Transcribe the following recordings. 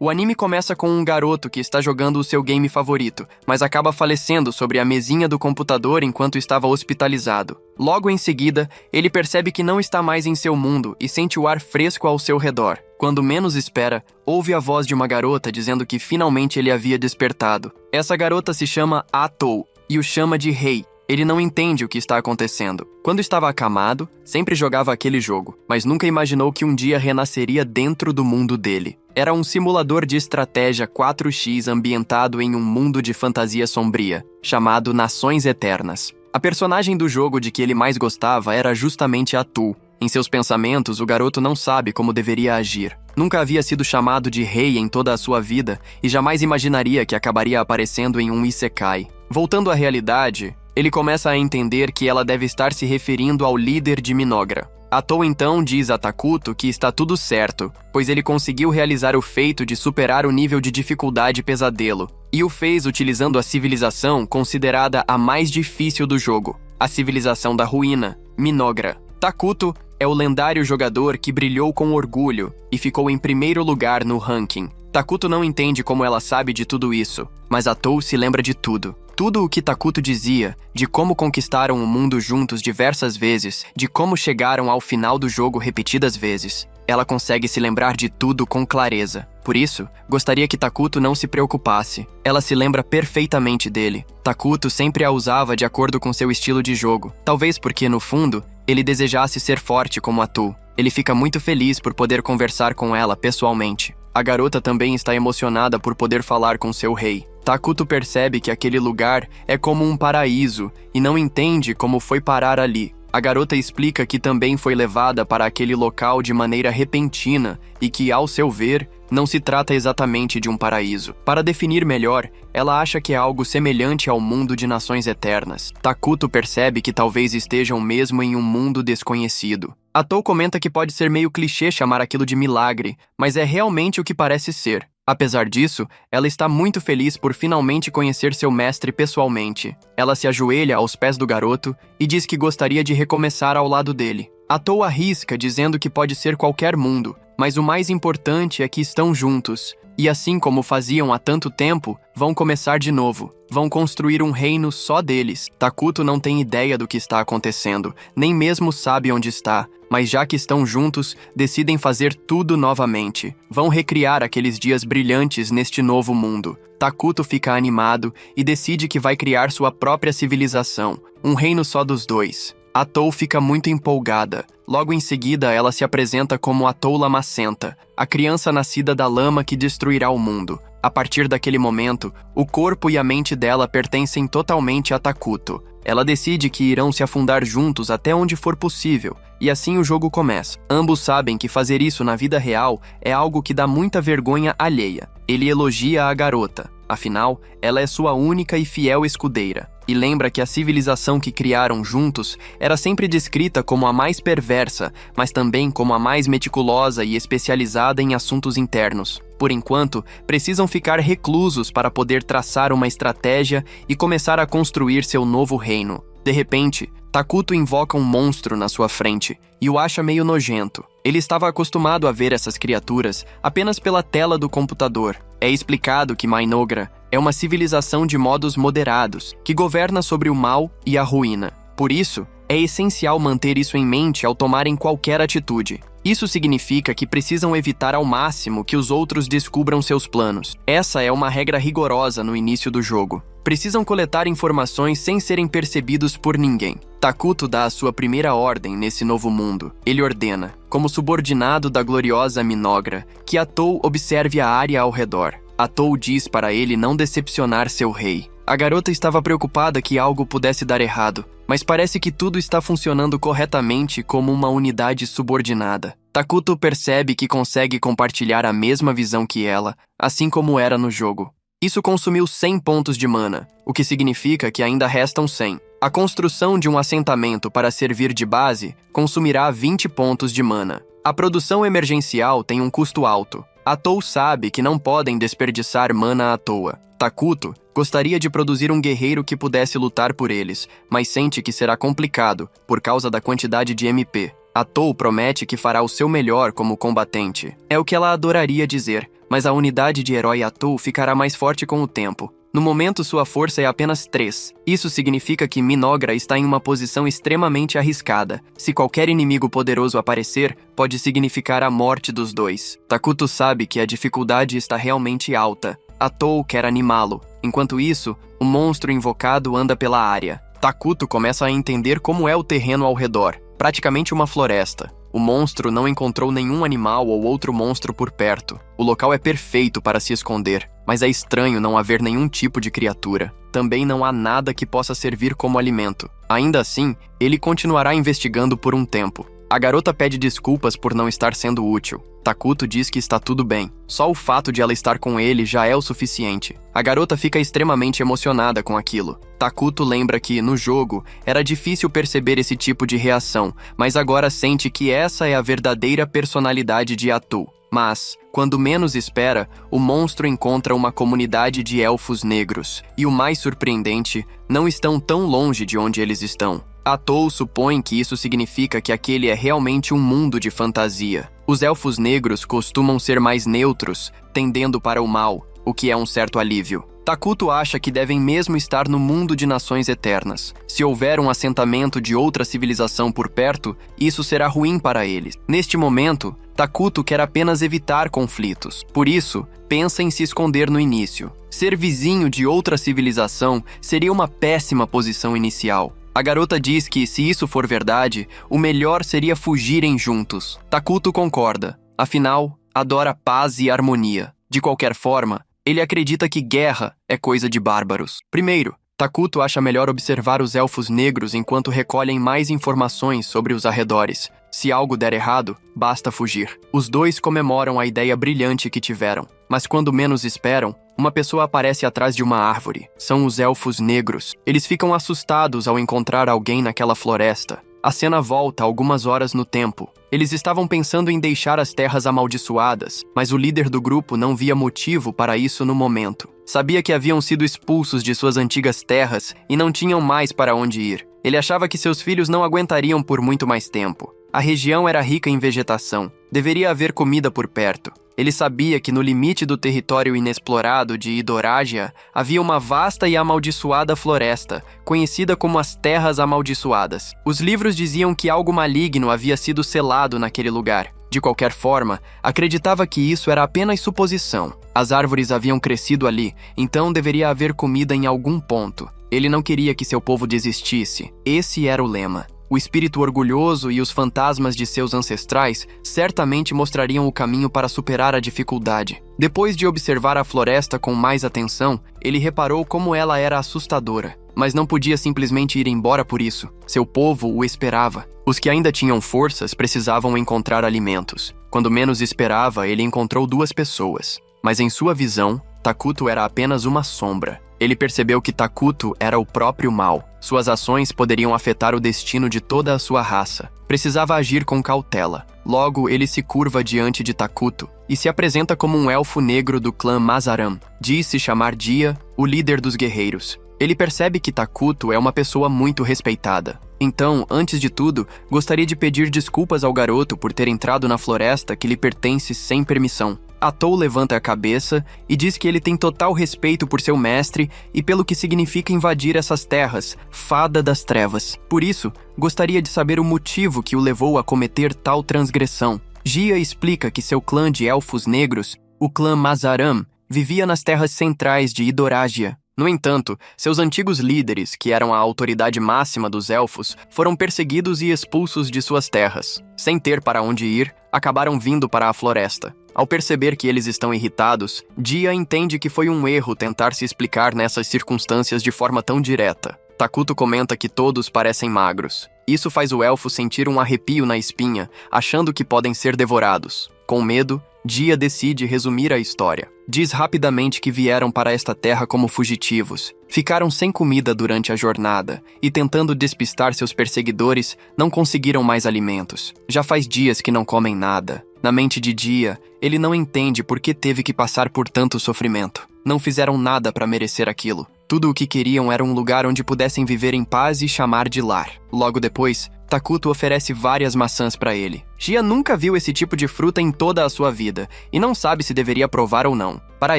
O anime começa com um garoto que está jogando o seu game favorito, mas acaba falecendo sobre a mesinha do computador enquanto estava hospitalizado. Logo em seguida, ele percebe que não está mais em seu mundo e sente o ar fresco ao seu redor. Quando menos espera, ouve a voz de uma garota dizendo que finalmente ele havia despertado. Essa garota se chama Atou e o chama de Rei. Ele não entende o que está acontecendo. Quando estava acamado, sempre jogava aquele jogo, mas nunca imaginou que um dia renasceria dentro do mundo dele. Era um simulador de estratégia 4x ambientado em um mundo de fantasia sombria, chamado Nações Eternas. A personagem do jogo de que ele mais gostava era justamente Atou. Em seus pensamentos, o garoto não sabe como deveria agir. Nunca havia sido chamado de rei em toda a sua vida e jamais imaginaria que acabaria aparecendo em um isekai. Voltando à realidade, ele começa a entender que ela deve estar se referindo ao líder de Minogra. Atou então diz a Takuto que está tudo certo, pois ele conseguiu realizar o feito de superar o nível de dificuldade pesadelo, e o fez utilizando a civilização considerada a mais difícil do jogo, a civilização da ruína, Minogra. Takuto é o lendário jogador que brilhou com orgulho e ficou em primeiro lugar no ranking. Takuto não entende como ela sabe de tudo isso, mas Atou se lembra de tudo. Tudo o que Takuto dizia, de como conquistaram o mundo juntos diversas vezes, de como chegaram ao final do jogo repetidas vezes. Ela consegue se lembrar de tudo com clareza. Por isso, gostaria que Takuto não se preocupasse. Ela se lembra perfeitamente dele. Takuto sempre a usava de acordo com seu estilo de jogo. Talvez porque, no fundo, ele desejasse ser forte como Atou. Ele fica muito feliz por poder conversar com ela pessoalmente. A garota também está emocionada por poder falar com seu rei. Takuto percebe que aquele lugar é como um paraíso e não entende como foi parar ali. A garota explica que também foi levada para aquele local de maneira repentina e que, ao seu ver, não se trata exatamente de um paraíso. Para definir melhor, ela acha que é algo semelhante ao mundo de Nações Eternas. Takuto percebe que talvez estejam mesmo em um mundo desconhecido. Atou comenta que pode ser meio clichê chamar aquilo de milagre, mas é realmente o que parece ser. Apesar disso, ela está muito feliz por finalmente conhecer seu mestre pessoalmente. Ela se ajoelha aos pés do garoto e diz que gostaria de recomeçar ao lado dele. Atou arrisca dizendo que pode ser qualquer mundo, mas o mais importante é que estão juntos. E assim como faziam há tanto tempo, vão começar de novo. Vão construir um reino só deles. Takuto não tem ideia do que está acontecendo, nem mesmo sabe onde está. Mas já que estão juntos, decidem fazer tudo novamente. Vão recriar aqueles dias brilhantes neste novo mundo. Takuto fica animado e decide que vai criar sua própria civilização, um reino só dos dois. Atou fica muito empolgada. Logo em seguida, ela se apresenta como Atou Lamacenta, a criança nascida da lama que destruirá o mundo. A partir daquele momento, o corpo e a mente dela pertencem totalmente a Takuto. Ela decide que irão se afundar juntos até onde for possível, e assim o jogo começa. Ambos sabem que fazer isso na vida real é algo que dá muita vergonha alheia. Ele elogia a garota, afinal, ela é sua única e fiel escudeira, e lembra que a civilização que criaram juntos era sempre descrita como a mais perversa, mas também como a mais meticulosa e especializada em assuntos internos. Por enquanto, precisam ficar reclusos para poder traçar uma estratégia e começar a construir seu novo reino. De repente, Takuto invoca um monstro na sua frente e o acha meio nojento. Ele estava acostumado a ver essas criaturas apenas pela tela do computador. É explicado que Minogra é uma civilização de modos moderados, que governa sobre o mal e a ruína. Por isso, é essencial manter isso em mente ao tomarem qualquer atitude. Isso significa que precisam evitar ao máximo que os outros descubram seus planos. Essa é uma regra rigorosa no início do jogo. Precisam coletar informações sem serem percebidos por ninguém. Takuto dá a sua primeira ordem nesse novo mundo. Ele ordena, como subordinado da gloriosa Minogra, que Atou observe a área ao redor. Atou diz para ele não decepcionar seu rei. A garota estava preocupada que algo pudesse dar errado, mas parece que tudo está funcionando corretamente como uma unidade subordinada. Takuto percebe que consegue compartilhar a mesma visão que ela, assim como era no jogo. Isso consumiu 100 pontos de mana, o que significa que ainda restam 100. A construção de um assentamento para servir de base consumirá 20 pontos de mana. A produção emergencial tem um custo alto. Atou sabe que não podem desperdiçar mana à toa. Takuto gostaria de produzir um guerreiro que pudesse lutar por eles, mas sente que será complicado por causa da quantidade de MP. Atou promete que fará o seu melhor como combatente. É o que ela adoraria dizer, mas a unidade de herói Atou ficará mais forte com o tempo. No momento, sua força é apenas 3. Isso significa que Minogra está em uma posição extremamente arriscada. Se qualquer inimigo poderoso aparecer, pode significar a morte dos dois. Takuto sabe que a dificuldade está realmente alta. Atou quer animá-lo. Enquanto isso, o monstro invocado anda pela área. Takuto começa a entender como é o terreno ao redor. Praticamente uma floresta. O monstro não encontrou nenhum animal ou outro monstro por perto. O local é perfeito para se esconder, mas é estranho não haver nenhum tipo de criatura. Também não há nada que possa servir como alimento. Ainda assim, ele continuará investigando por um tempo. A garota pede desculpas por não estar sendo útil. Takuto diz que está tudo bem. Só o fato de ela estar com ele já é o suficiente. A garota fica extremamente emocionada com aquilo. Takuto lembra que, no jogo, era difícil perceber esse tipo de reação, mas agora sente que essa é a verdadeira personalidade de Atou. Mas, quando menos espera, o monstro encontra uma comunidade de elfos negros. E o mais surpreendente, não estão tão longe de onde eles estão. Atou supõe que isso significa que aquele é realmente um mundo de fantasia. Os elfos negros costumam ser mais neutros, tendendo para o mal, o que é um certo alívio. Takuto acha que devem mesmo estar no mundo de nações eternas. Se houver um assentamento de outra civilização por perto, isso será ruim para eles. Neste momento, Takuto quer apenas evitar conflitos. Por isso, pensa em se esconder no início. Ser vizinho de outra civilização seria uma péssima posição inicial. A garota diz que, se isso for verdade, o melhor seria fugirem juntos. Takuto concorda. Afinal, adora paz e harmonia. De qualquer forma, ele acredita que guerra é coisa de bárbaros. Primeiro, Takuto acha melhor observar os elfos negros enquanto recolhem mais informações sobre os arredores. Se algo der errado, basta fugir. Os dois comemoram a ideia brilhante que tiveram. Mas quando menos esperam, uma pessoa aparece atrás de uma árvore. São os elfos negros. Eles ficam assustados ao encontrar alguém naquela floresta. A cena volta algumas horas no tempo. Eles estavam pensando em deixar as terras amaldiçoadas, mas o líder do grupo não via motivo para isso no momento. Sabia que haviam sido expulsos de suas antigas terras e não tinham mais para onde ir. Ele achava que seus filhos não aguentariam por muito mais tempo. A região era rica em vegetação. Deveria haver comida por perto. Ele sabia que no limite do território inexplorado de Idorágia havia uma vasta e amaldiçoada floresta, conhecida como as Terras Amaldiçoadas. Os livros diziam que algo maligno havia sido selado naquele lugar. De qualquer forma, acreditava que isso era apenas suposição. As árvores haviam crescido ali, então deveria haver comida em algum ponto. Ele não queria que seu povo desistisse. Esse era o lema. O espírito orgulhoso e os fantasmas de seus ancestrais certamente mostrariam o caminho para superar a dificuldade. Depois de observar a floresta com mais atenção, ele reparou como ela era assustadora. Mas não podia simplesmente ir embora por isso. Seu povo o esperava. Os que ainda tinham forças precisavam encontrar alimentos. Quando menos esperava, ele encontrou 2 pessoas. Mas em sua visão, Takuto era apenas uma sombra. Ele percebeu que Takuto era o próprio mal. Suas ações poderiam afetar o destino de toda a sua raça. Precisava agir com cautela. Logo, ele se curva diante de Takuto e se apresenta como um elfo negro do clã Mazaram. Diz se chamar Dia, o líder dos guerreiros. Ele percebe que Takuto é uma pessoa muito respeitada. Então, antes de tudo, gostaria de pedir desculpas ao garoto por ter entrado na floresta que lhe pertence sem permissão. Atou levanta a cabeça e diz que ele tem total respeito por seu mestre e pelo que significa invadir essas terras, Fada das Trevas. Por isso, gostaria de saber o motivo que o levou a cometer tal transgressão. Gia explica que seu clã de elfos negros, o clã Mazaram, vivia nas terras centrais de Idorágia. No entanto, seus antigos líderes, que eram a autoridade máxima dos elfos, foram perseguidos e expulsos de suas terras. Sem ter para onde ir, acabaram vindo para a floresta. Ao perceber que eles estão irritados, Dia entende que foi um erro tentar se explicar nessas circunstâncias de forma tão direta. Takuto comenta que todos parecem magros. Isso faz o elfo sentir um arrepio na espinha, achando que podem ser devorados. Com medo, Dia decide resumir a história. Diz rapidamente que vieram para esta terra como fugitivos. Ficaram sem comida durante a jornada e, tentando despistar seus perseguidores, não conseguiram mais alimentos. Já faz dias que não comem nada. Na mente de Dia, ele não entende por que teve que passar por tanto sofrimento. Não fizeram nada para merecer aquilo. Tudo o que queriam era um lugar onde pudessem viver em paz e chamar de lar. Logo depois, Takuto oferece várias maçãs para ele. Jia nunca viu esse tipo de fruta em toda a sua vida e não sabe se deveria provar ou não. Para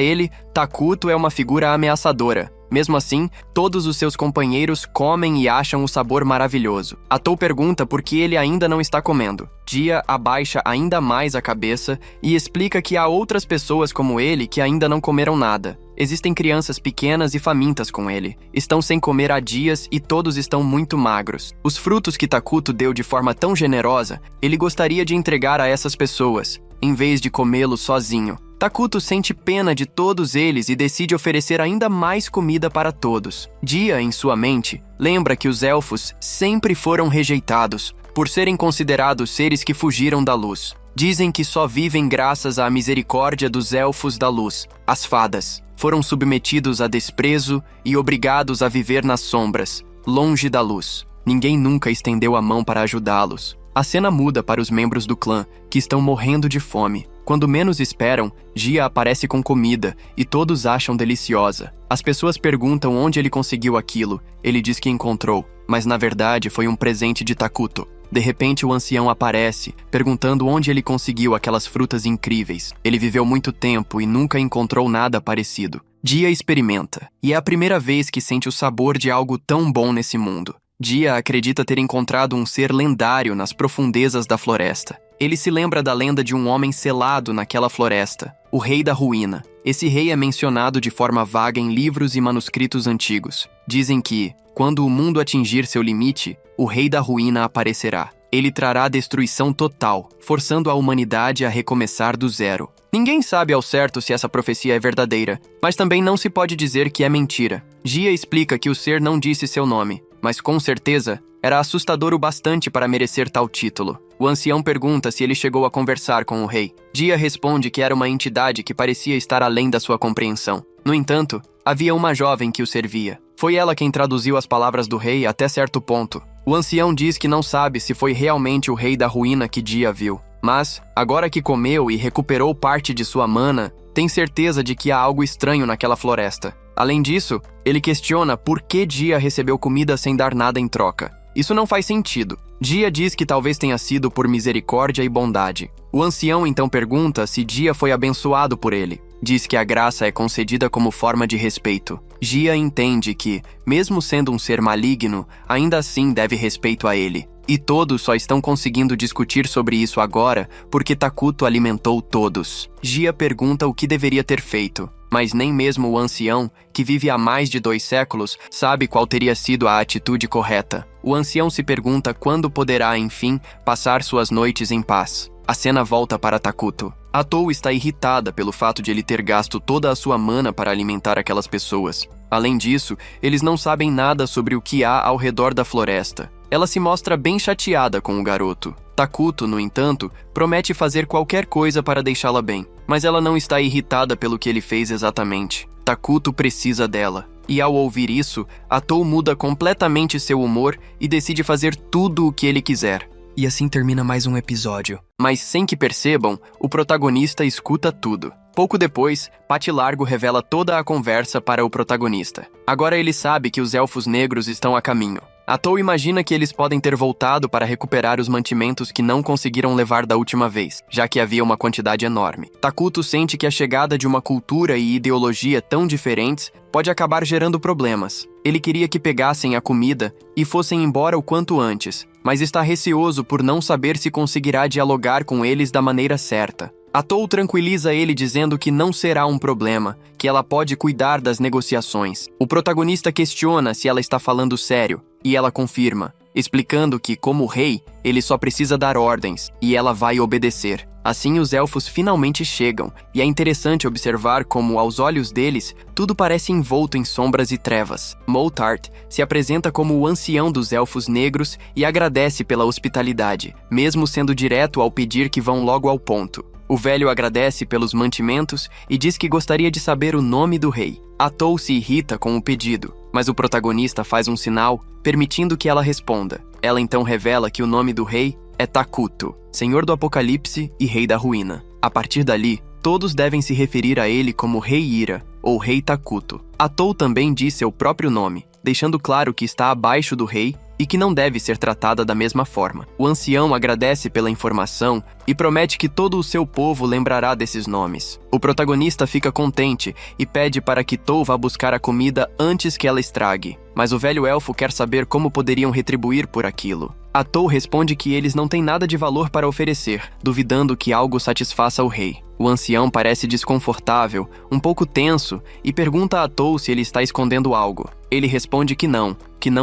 ele, Takuto é uma figura ameaçadora. Mesmo assim, todos os seus companheiros comem e acham o sabor maravilhoso. Atou pergunta por que ele ainda não está comendo. Jia abaixa ainda mais a cabeça e explica que há outras pessoas como ele que ainda não comeram nada. Existem crianças pequenas e famintas com ele. Estão sem comer há dias e todos estão muito magros. Os frutos que Takuto deu de forma tão generosa, ele gostaria de entregar a essas pessoas, em vez de comê-los sozinho. Takuto sente pena de todos eles e decide oferecer ainda mais comida para todos. Jia, em sua mente, lembra que os elfos sempre foram rejeitados, por serem considerados seres que fugiram da luz. Dizem que só vivem graças à misericórdia dos elfos da luz, as fadas. Foram submetidos a desprezo e obrigados a viver nas sombras, longe da luz. Ninguém nunca estendeu a mão para ajudá-los. A cena muda para os membros do clã, que estão morrendo de fome. Quando menos esperam, Jia aparece com comida e todos acham deliciosa. As pessoas perguntam onde ele conseguiu aquilo. Ele diz que encontrou, mas na verdade foi um presente de Takuto. De repente, o ancião aparece, perguntando onde ele conseguiu aquelas frutas incríveis. Ele viveu muito tempo e nunca encontrou nada parecido. Jia experimenta, e é a primeira vez que sente o sabor de algo tão bom nesse mundo. Jia acredita ter encontrado um ser lendário nas profundezas da floresta. Ele se lembra da lenda de um homem selado naquela floresta, o Rei da Ruína. Esse rei é mencionado de forma vaga em livros e manuscritos antigos. Dizem que, quando o mundo atingir seu limite, o Rei da Ruína aparecerá. Ele trará destruição total, forçando a humanidade a recomeçar do zero. Ninguém sabe ao certo se essa profecia é verdadeira, mas também não se pode dizer que é mentira. Jia explica que o ser não disse seu nome, mas com certeza era assustador o bastante para merecer tal título. O ancião pergunta se ele chegou a conversar com o rei. Jia responde que era uma entidade que parecia estar além da sua compreensão. No entanto, havia uma jovem que o servia. Foi ela quem traduziu as palavras do rei até certo ponto. O ancião diz que não sabe se foi realmente o Rei da Ruína que Jia viu. Mas, agora que comeu e recuperou parte de sua mana, tem certeza de que há algo estranho naquela floresta. Além disso, ele questiona por que Jia recebeu comida sem dar nada em troca. Isso não faz sentido. Jia diz que talvez tenha sido por misericórdia e bondade. O ancião então pergunta se Jia foi abençoado por ele. Diz que a graça é concedida como forma de respeito. Jia entende que, mesmo sendo um ser maligno, ainda assim deve respeito a ele. E todos só estão conseguindo discutir sobre isso agora porque Takuto alimentou todos. Jia pergunta o que deveria ter feito, mas nem mesmo o ancião, que vive há mais de 2 séculos, sabe qual teria sido a atitude correta. O ancião se pergunta quando poderá, enfim, passar suas noites em paz. A cena volta para Takuto. Atou está irritada pelo fato de ele ter gasto toda a sua mana para alimentar aquelas pessoas. Além disso, eles não sabem nada sobre o que há ao redor da floresta. Ela se mostra bem chateada com o garoto. Takuto, no entanto, promete fazer qualquer coisa para deixá-la bem, mas ela não está irritada pelo que ele fez exatamente. Takuto precisa dela. E ao ouvir isso, Atou muda completamente seu humor e decide fazer tudo o que ele quiser. E assim termina mais um episódio. Mas sem que percebam, o protagonista escuta tudo. Pouco depois, Pati Largo revela toda a conversa para o protagonista. Agora ele sabe que os elfos negros estão a caminho. Atou imagina que eles podem ter voltado para recuperar os mantimentos que não conseguiram levar da última vez, já que havia uma quantidade enorme. Takuto sente que a chegada de uma cultura e ideologia tão diferentes pode acabar gerando problemas. Ele queria que pegassem a comida e fossem embora o quanto antes, mas está receoso por não saber se conseguirá dialogar com eles da maneira certa. Atou tranquiliza ele dizendo que não será um problema, que ela pode cuidar das negociações. O protagonista questiona se ela está falando sério, e ela confirma, explicando que, como rei, ele só precisa dar ordens, e ela vai obedecer. Assim, os elfos finalmente chegam, e é interessante observar como, aos olhos deles, tudo parece envolto em sombras e trevas. Moltart se apresenta como o ancião dos elfos negros e agradece pela hospitalidade, mesmo sendo direto ao pedir que vão logo ao ponto. O velho agradece pelos mantimentos e diz que gostaria de saber o nome do rei. Atou se irrita com o pedido, mas o protagonista faz um sinal, permitindo que ela responda. Ela então revela que o nome do rei é Takuto, Senhor do Apocalipse e Rei da Ruína. A partir dali, todos devem se referir a ele como Rei Ira, ou Rei Takuto. Atou também diz seu próprio nome, deixando claro que está abaixo do rei e que não deve ser tratada da mesma forma. O ancião agradece pela informação e promete que todo o seu povo lembrará desses nomes. O protagonista fica contente e pede para que Tou vá buscar a comida antes que ela estrague, mas o velho elfo quer saber como poderiam retribuir por aquilo. A Tou responde que eles não têm nada de valor para oferecer, duvidando que algo satisfaça o rei. O ancião parece desconfortável, um pouco tenso, e pergunta a Tou se ele está escondendo algo. Ele responde que não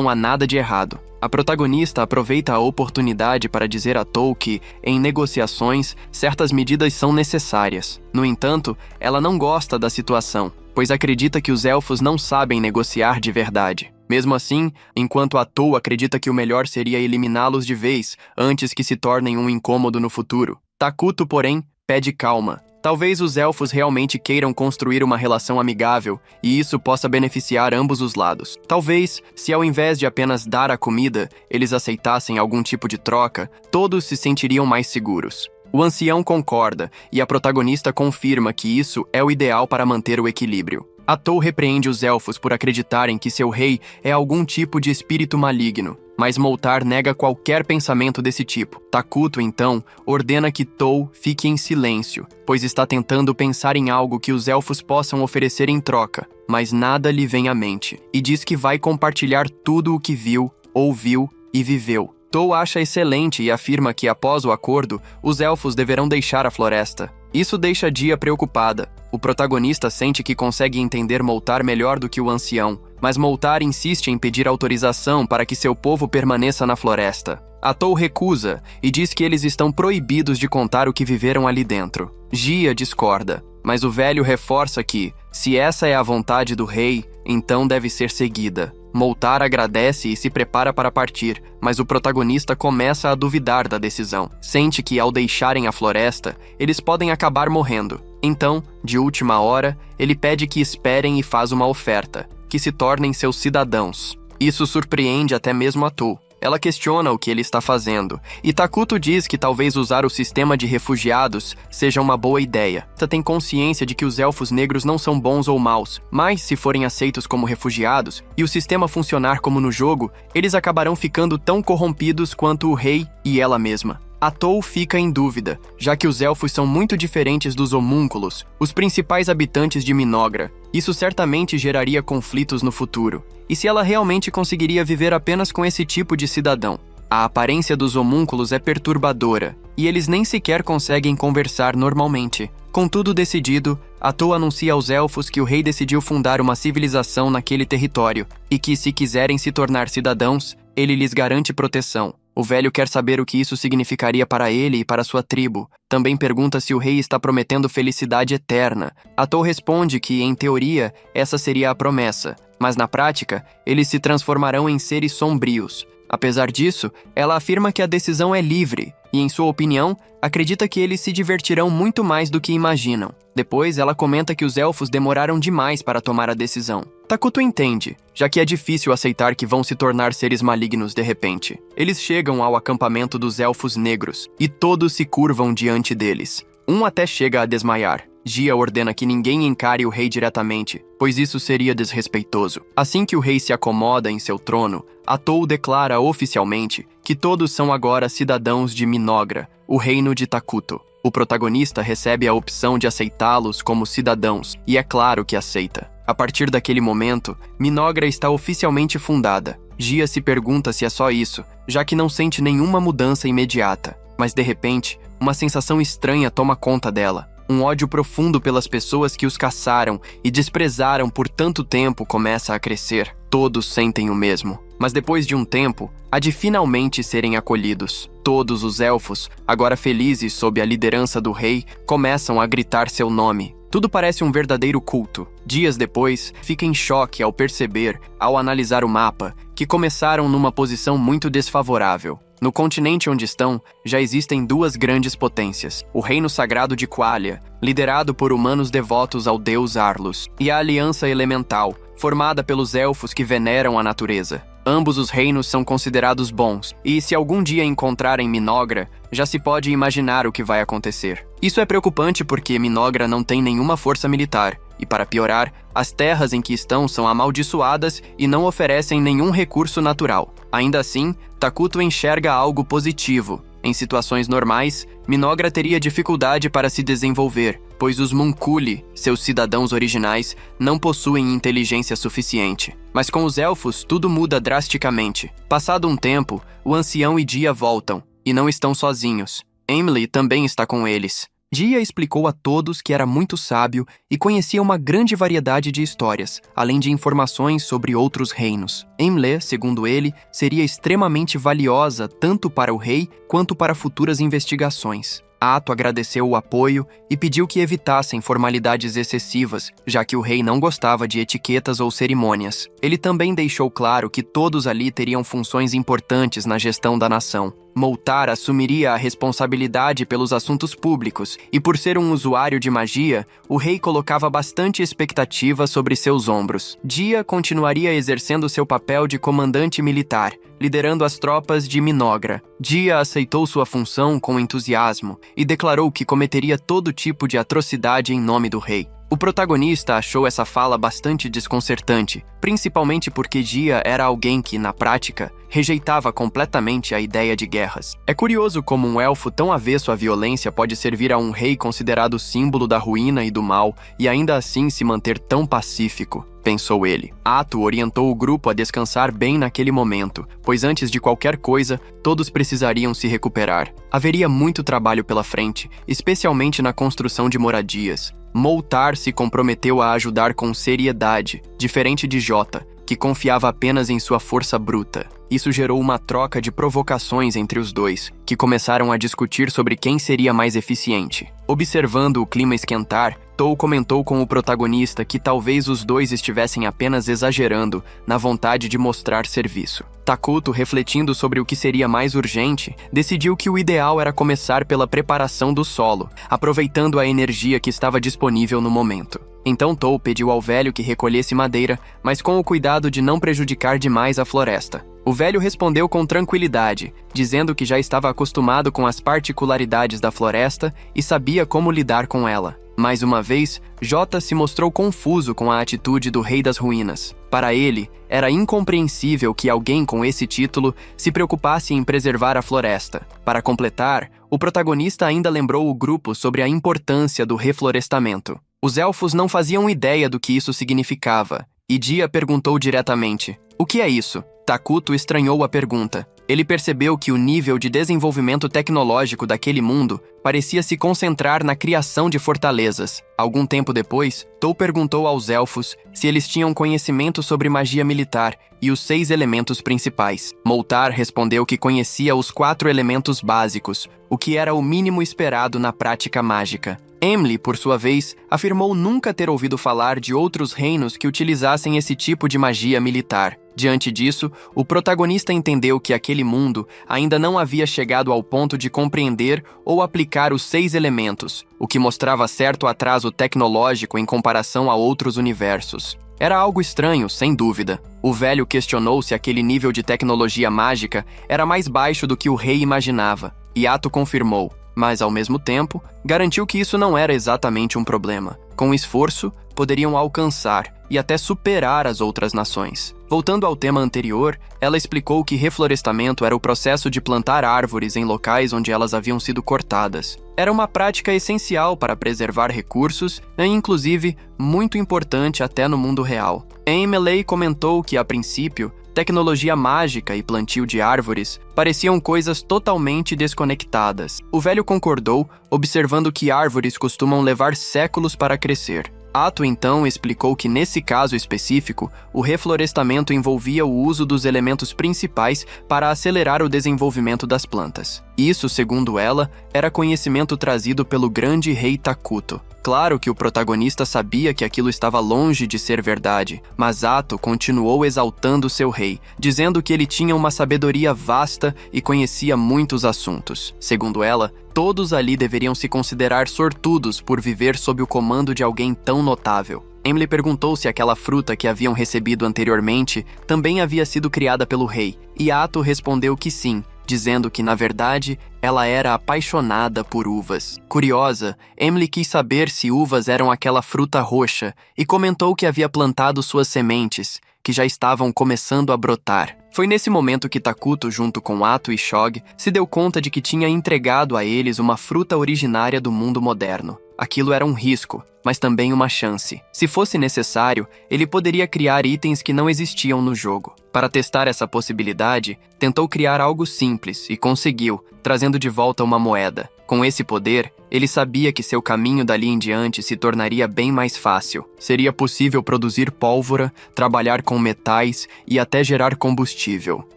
há nada de errado. A protagonista aproveita a oportunidade para dizer a Tou que, em negociações, certas medidas são necessárias. No entanto, ela não gosta da situação, pois acredita que os elfos não sabem negociar de verdade. Mesmo assim, enquanto a Tou acredita que o melhor seria eliminá-los de vez, antes que se tornem um incômodo no futuro. Takuto, porém, pede calma. Talvez os elfos realmente queiram construir uma relação amigável, e isso possa beneficiar ambos os lados. Talvez, se ao invés de apenas dar a comida, eles aceitassem algum tipo de troca, todos se sentiriam mais seguros. O ancião concorda, e a protagonista confirma que isso é o ideal para manter o equilíbrio. A Tou repreende os elfos por acreditarem que seu rei é algum tipo de espírito maligno, mas Moltar nega qualquer pensamento desse tipo. Takuto, então, ordena que Tou fique em silêncio, pois está tentando pensar em algo que os elfos possam oferecer em troca, mas nada lhe vem à mente, e diz que vai compartilhar tudo o que viu, ouviu e viveu. Tou acha excelente e afirma que, após o acordo, os elfos deverão deixar a floresta. Isso deixa Dia preocupada. O protagonista sente que consegue entender Moltar melhor do que o ancião, mas Moltar insiste em pedir autorização para que seu povo permaneça na floresta. A Tou recusa e diz que eles estão proibidos de contar o que viveram ali dentro. Gia discorda, mas o velho reforça que, se essa é a vontade do rei, então deve ser seguida. Moltar agradece e se prepara para partir, mas o protagonista começa a duvidar da decisão. Sente que, ao deixarem a floresta, eles podem acabar morrendo. Então, de última hora, ele pede que esperem e faz uma oferta, que se tornem seus cidadãos. Isso surpreende até mesmo a Tou. Ela questiona o que ele está fazendo, e Takuto diz que talvez usar o sistema de refugiados seja uma boa ideia. Ela tem consciência de que os elfos negros não são bons ou maus, mas se forem aceitos como refugiados e o sistema funcionar como no jogo, eles acabarão ficando tão corrompidos quanto o rei e ela mesma. A Tou fica em dúvida, já que os elfos são muito diferentes dos homúnculos, os principais habitantes de Minogra. Isso certamente geraria conflitos no futuro. E se ela realmente conseguiria viver apenas com esse tipo de cidadão? A aparência dos homúnculos é perturbadora, e eles nem sequer conseguem conversar normalmente. Com tudo decidido, a Tou anuncia aos elfos que o rei decidiu fundar uma civilização naquele território, e que, se quiserem se tornar cidadãos, ele lhes garante proteção. O velho quer saber o que isso significaria para ele e para sua tribo. Também pergunta se o rei está prometendo felicidade eterna. A Tou responde que, em teoria, essa seria a promessa, mas na prática, eles se transformarão em seres sombrios. Apesar disso, ela afirma que a decisão é livre e, em sua opinião, acredita que eles se divertirão muito mais do que imaginam. Depois, ela comenta que os elfos demoraram demais para tomar a decisão. Takuto entende, já que é difícil aceitar que vão se tornar seres malignos de repente. Eles chegam ao acampamento dos elfos negros e todos se curvam diante deles. Um até chega a desmaiar. Gia ordena que ninguém encare o rei diretamente, pois isso seria desrespeitoso. Assim que o rei se acomoda em seu trono, a Tou declara oficialmente que todos são agora cidadãos de Minogra, o reino de Takuto. O protagonista recebe a opção de aceitá-los como cidadãos, e é claro que aceita. A partir daquele momento, Minogra está oficialmente fundada. Gia se pergunta se é só isso, já que não sente nenhuma mudança imediata. Mas de repente, uma sensação estranha toma conta dela. Um ódio profundo pelas pessoas que os caçaram e desprezaram por tanto tempo começa a crescer. Todos sentem o mesmo. Mas depois de um tempo, há de finalmente serem acolhidos. Todos os elfos, agora felizes sob a liderança do rei, começam a gritar seu nome. Tudo parece um verdadeiro culto. Dias depois, fica em choque ao perceber, ao analisar o mapa, que começaram numa posição muito desfavorável. No continente onde estão, já existem duas grandes potências, o Reino Sagrado de Qualia, liderado por humanos devotos ao deus Arlus, e a Aliança Elemental, formada pelos elfos que veneram a natureza. Ambos os reinos são considerados bons, e se algum dia encontrarem Minogra, já se pode imaginar o que vai acontecer. Isso é preocupante porque Minogra não tem nenhuma força militar, E para piorar, as terras em que estão são amaldiçoadas e não oferecem nenhum recurso natural. Ainda assim, Takuto enxerga algo positivo. Em situações normais, Minogra teria dificuldade para se desenvolver, pois os Munkuli, seus cidadãos originais, não possuem inteligência suficiente. Mas com os elfos, tudo muda drasticamente. Passado um tempo, o ancião e Dia voltam, e não estão sozinhos. Emily também está com eles. Dia explicou a todos que era muito sábio e conhecia uma grande variedade de histórias, além de informações sobre outros reinos. Emily, segundo ele, seria extremamente valiosa tanto para o rei quanto para futuras investigações. Ato agradeceu o apoio e pediu que evitassem formalidades excessivas, já que o rei não gostava de etiquetas ou cerimônias. Ele também deixou claro que todos ali teriam funções importantes na gestão da nação. Moltar assumiria a responsabilidade pelos assuntos públicos, e por ser um usuário de magia, o rei colocava bastante expectativa sobre seus ombros. Dia continuaria exercendo seu papel de comandante militar, liderando as tropas de Minogra. Dia aceitou sua função com entusiasmo e declarou que cometeria todo tipo de atrocidade em nome do rei. O protagonista achou essa fala bastante desconcertante, principalmente porque Dia era alguém que, na prática, rejeitava completamente a ideia de guerras. É curioso como um elfo tão avesso à violência pode servir a um rei considerado símbolo da ruína e do mal e ainda assim se manter tão pacífico, pensou ele. Ato orientou o grupo a descansar bem naquele momento, pois antes de qualquer coisa, todos precisariam se recuperar. Haveria muito trabalho pela frente, especialmente na construção de moradias. Moltar se comprometeu a ajudar com seriedade, diferente de Jota, que confiava apenas em sua força bruta. Isso gerou uma troca de provocações entre os dois, que começaram a discutir sobre quem seria mais eficiente. Observando o clima esquentar, Tou comentou com o protagonista que talvez os dois estivessem apenas exagerando na vontade de mostrar serviço. Takuto, refletindo sobre o que seria mais urgente, decidiu que o ideal era começar pela preparação do solo, aproveitando a energia que estava disponível no momento. Então Tou pediu ao velho que recolhesse madeira, mas com o cuidado de não prejudicar demais a floresta. O velho respondeu com tranquilidade, dizendo que já estava acostumado com as particularidades da floresta e sabia como lidar com ela. Mais uma vez, Jota se mostrou confuso com a atitude do Rei das Ruínas. Para ele, era incompreensível que alguém com esse título se preocupasse em preservar a floresta. Para completar, o protagonista ainda lembrou o grupo sobre a importância do reflorestamento. Os elfos não faziam ideia do que isso significava, e Dia perguntou diretamente: "O que é isso?" Takuto estranhou a pergunta. Ele percebeu que o nível de desenvolvimento tecnológico daquele mundo parecia se concentrar na criação de fortalezas. Algum tempo depois, Tou perguntou aos elfos se eles tinham conhecimento sobre magia militar e os 6 elementos principais. Moltar respondeu que conhecia os 4 elementos básicos, o que era o mínimo esperado na prática mágica. Emily, por sua vez, afirmou nunca ter ouvido falar de outros reinos que utilizassem esse tipo de magia militar. Diante disso, o protagonista entendeu que aquele mundo ainda não havia chegado ao ponto de compreender ou aplicar os 6 elementos, o que mostrava certo atraso tecnológico em comparação a outros universos. Era algo estranho, sem dúvida. O velho questionou se aquele nível de tecnologia mágica era mais baixo do que o rei imaginava, e Ato confirmou, mas, ao mesmo tempo, garantiu que isso não era exatamente um problema. Com esforço, poderiam alcançar e até superar as outras nações. Voltando ao tema anterior, ela explicou que reflorestamento era o processo de plantar árvores em locais onde elas haviam sido cortadas. Era uma prática essencial para preservar recursos e, inclusive, muito importante até no mundo real. Emily comentou que, a princípio, tecnologia mágica e plantio de árvores pareciam coisas totalmente desconectadas. O velho concordou, observando que árvores costumam levar séculos para crescer. Ato então explicou que nesse caso específico, o reflorestamento envolvia o uso dos elementos principais para acelerar o desenvolvimento das plantas. Isso, segundo ela, era conhecimento trazido pelo grande rei Takuto. Claro que o protagonista sabia que aquilo estava longe de ser verdade, mas Ato continuou exaltando seu rei, dizendo que ele tinha uma sabedoria vasta e conhecia muitos assuntos. Segundo ela, todos ali deveriam se considerar sortudos por viver sob o comando de alguém tão notável. Emily perguntou se aquela fruta que haviam recebido anteriormente também havia sido criada pelo rei, e Ato respondeu que sim, dizendo que, na verdade, ela era apaixonada por uvas. Curiosa, Emily quis saber se uvas eram aquela fruta roxa e comentou que havia plantado suas sementes, que já estavam começando a brotar. Foi nesse momento que Takuto, junto com Ato e Shogi, se deu conta de que tinha entregado a eles uma fruta originária do mundo moderno. Aquilo era um risco, mas também uma chance. Se fosse necessário, ele poderia criar itens que não existiam no jogo. Para testar essa possibilidade, tentou criar algo simples e conseguiu, trazendo de volta uma moeda. Com esse poder, ele sabia que seu caminho dali em diante se tornaria bem mais fácil. Seria possível produzir pólvora, trabalhar com metais e até gerar combustível.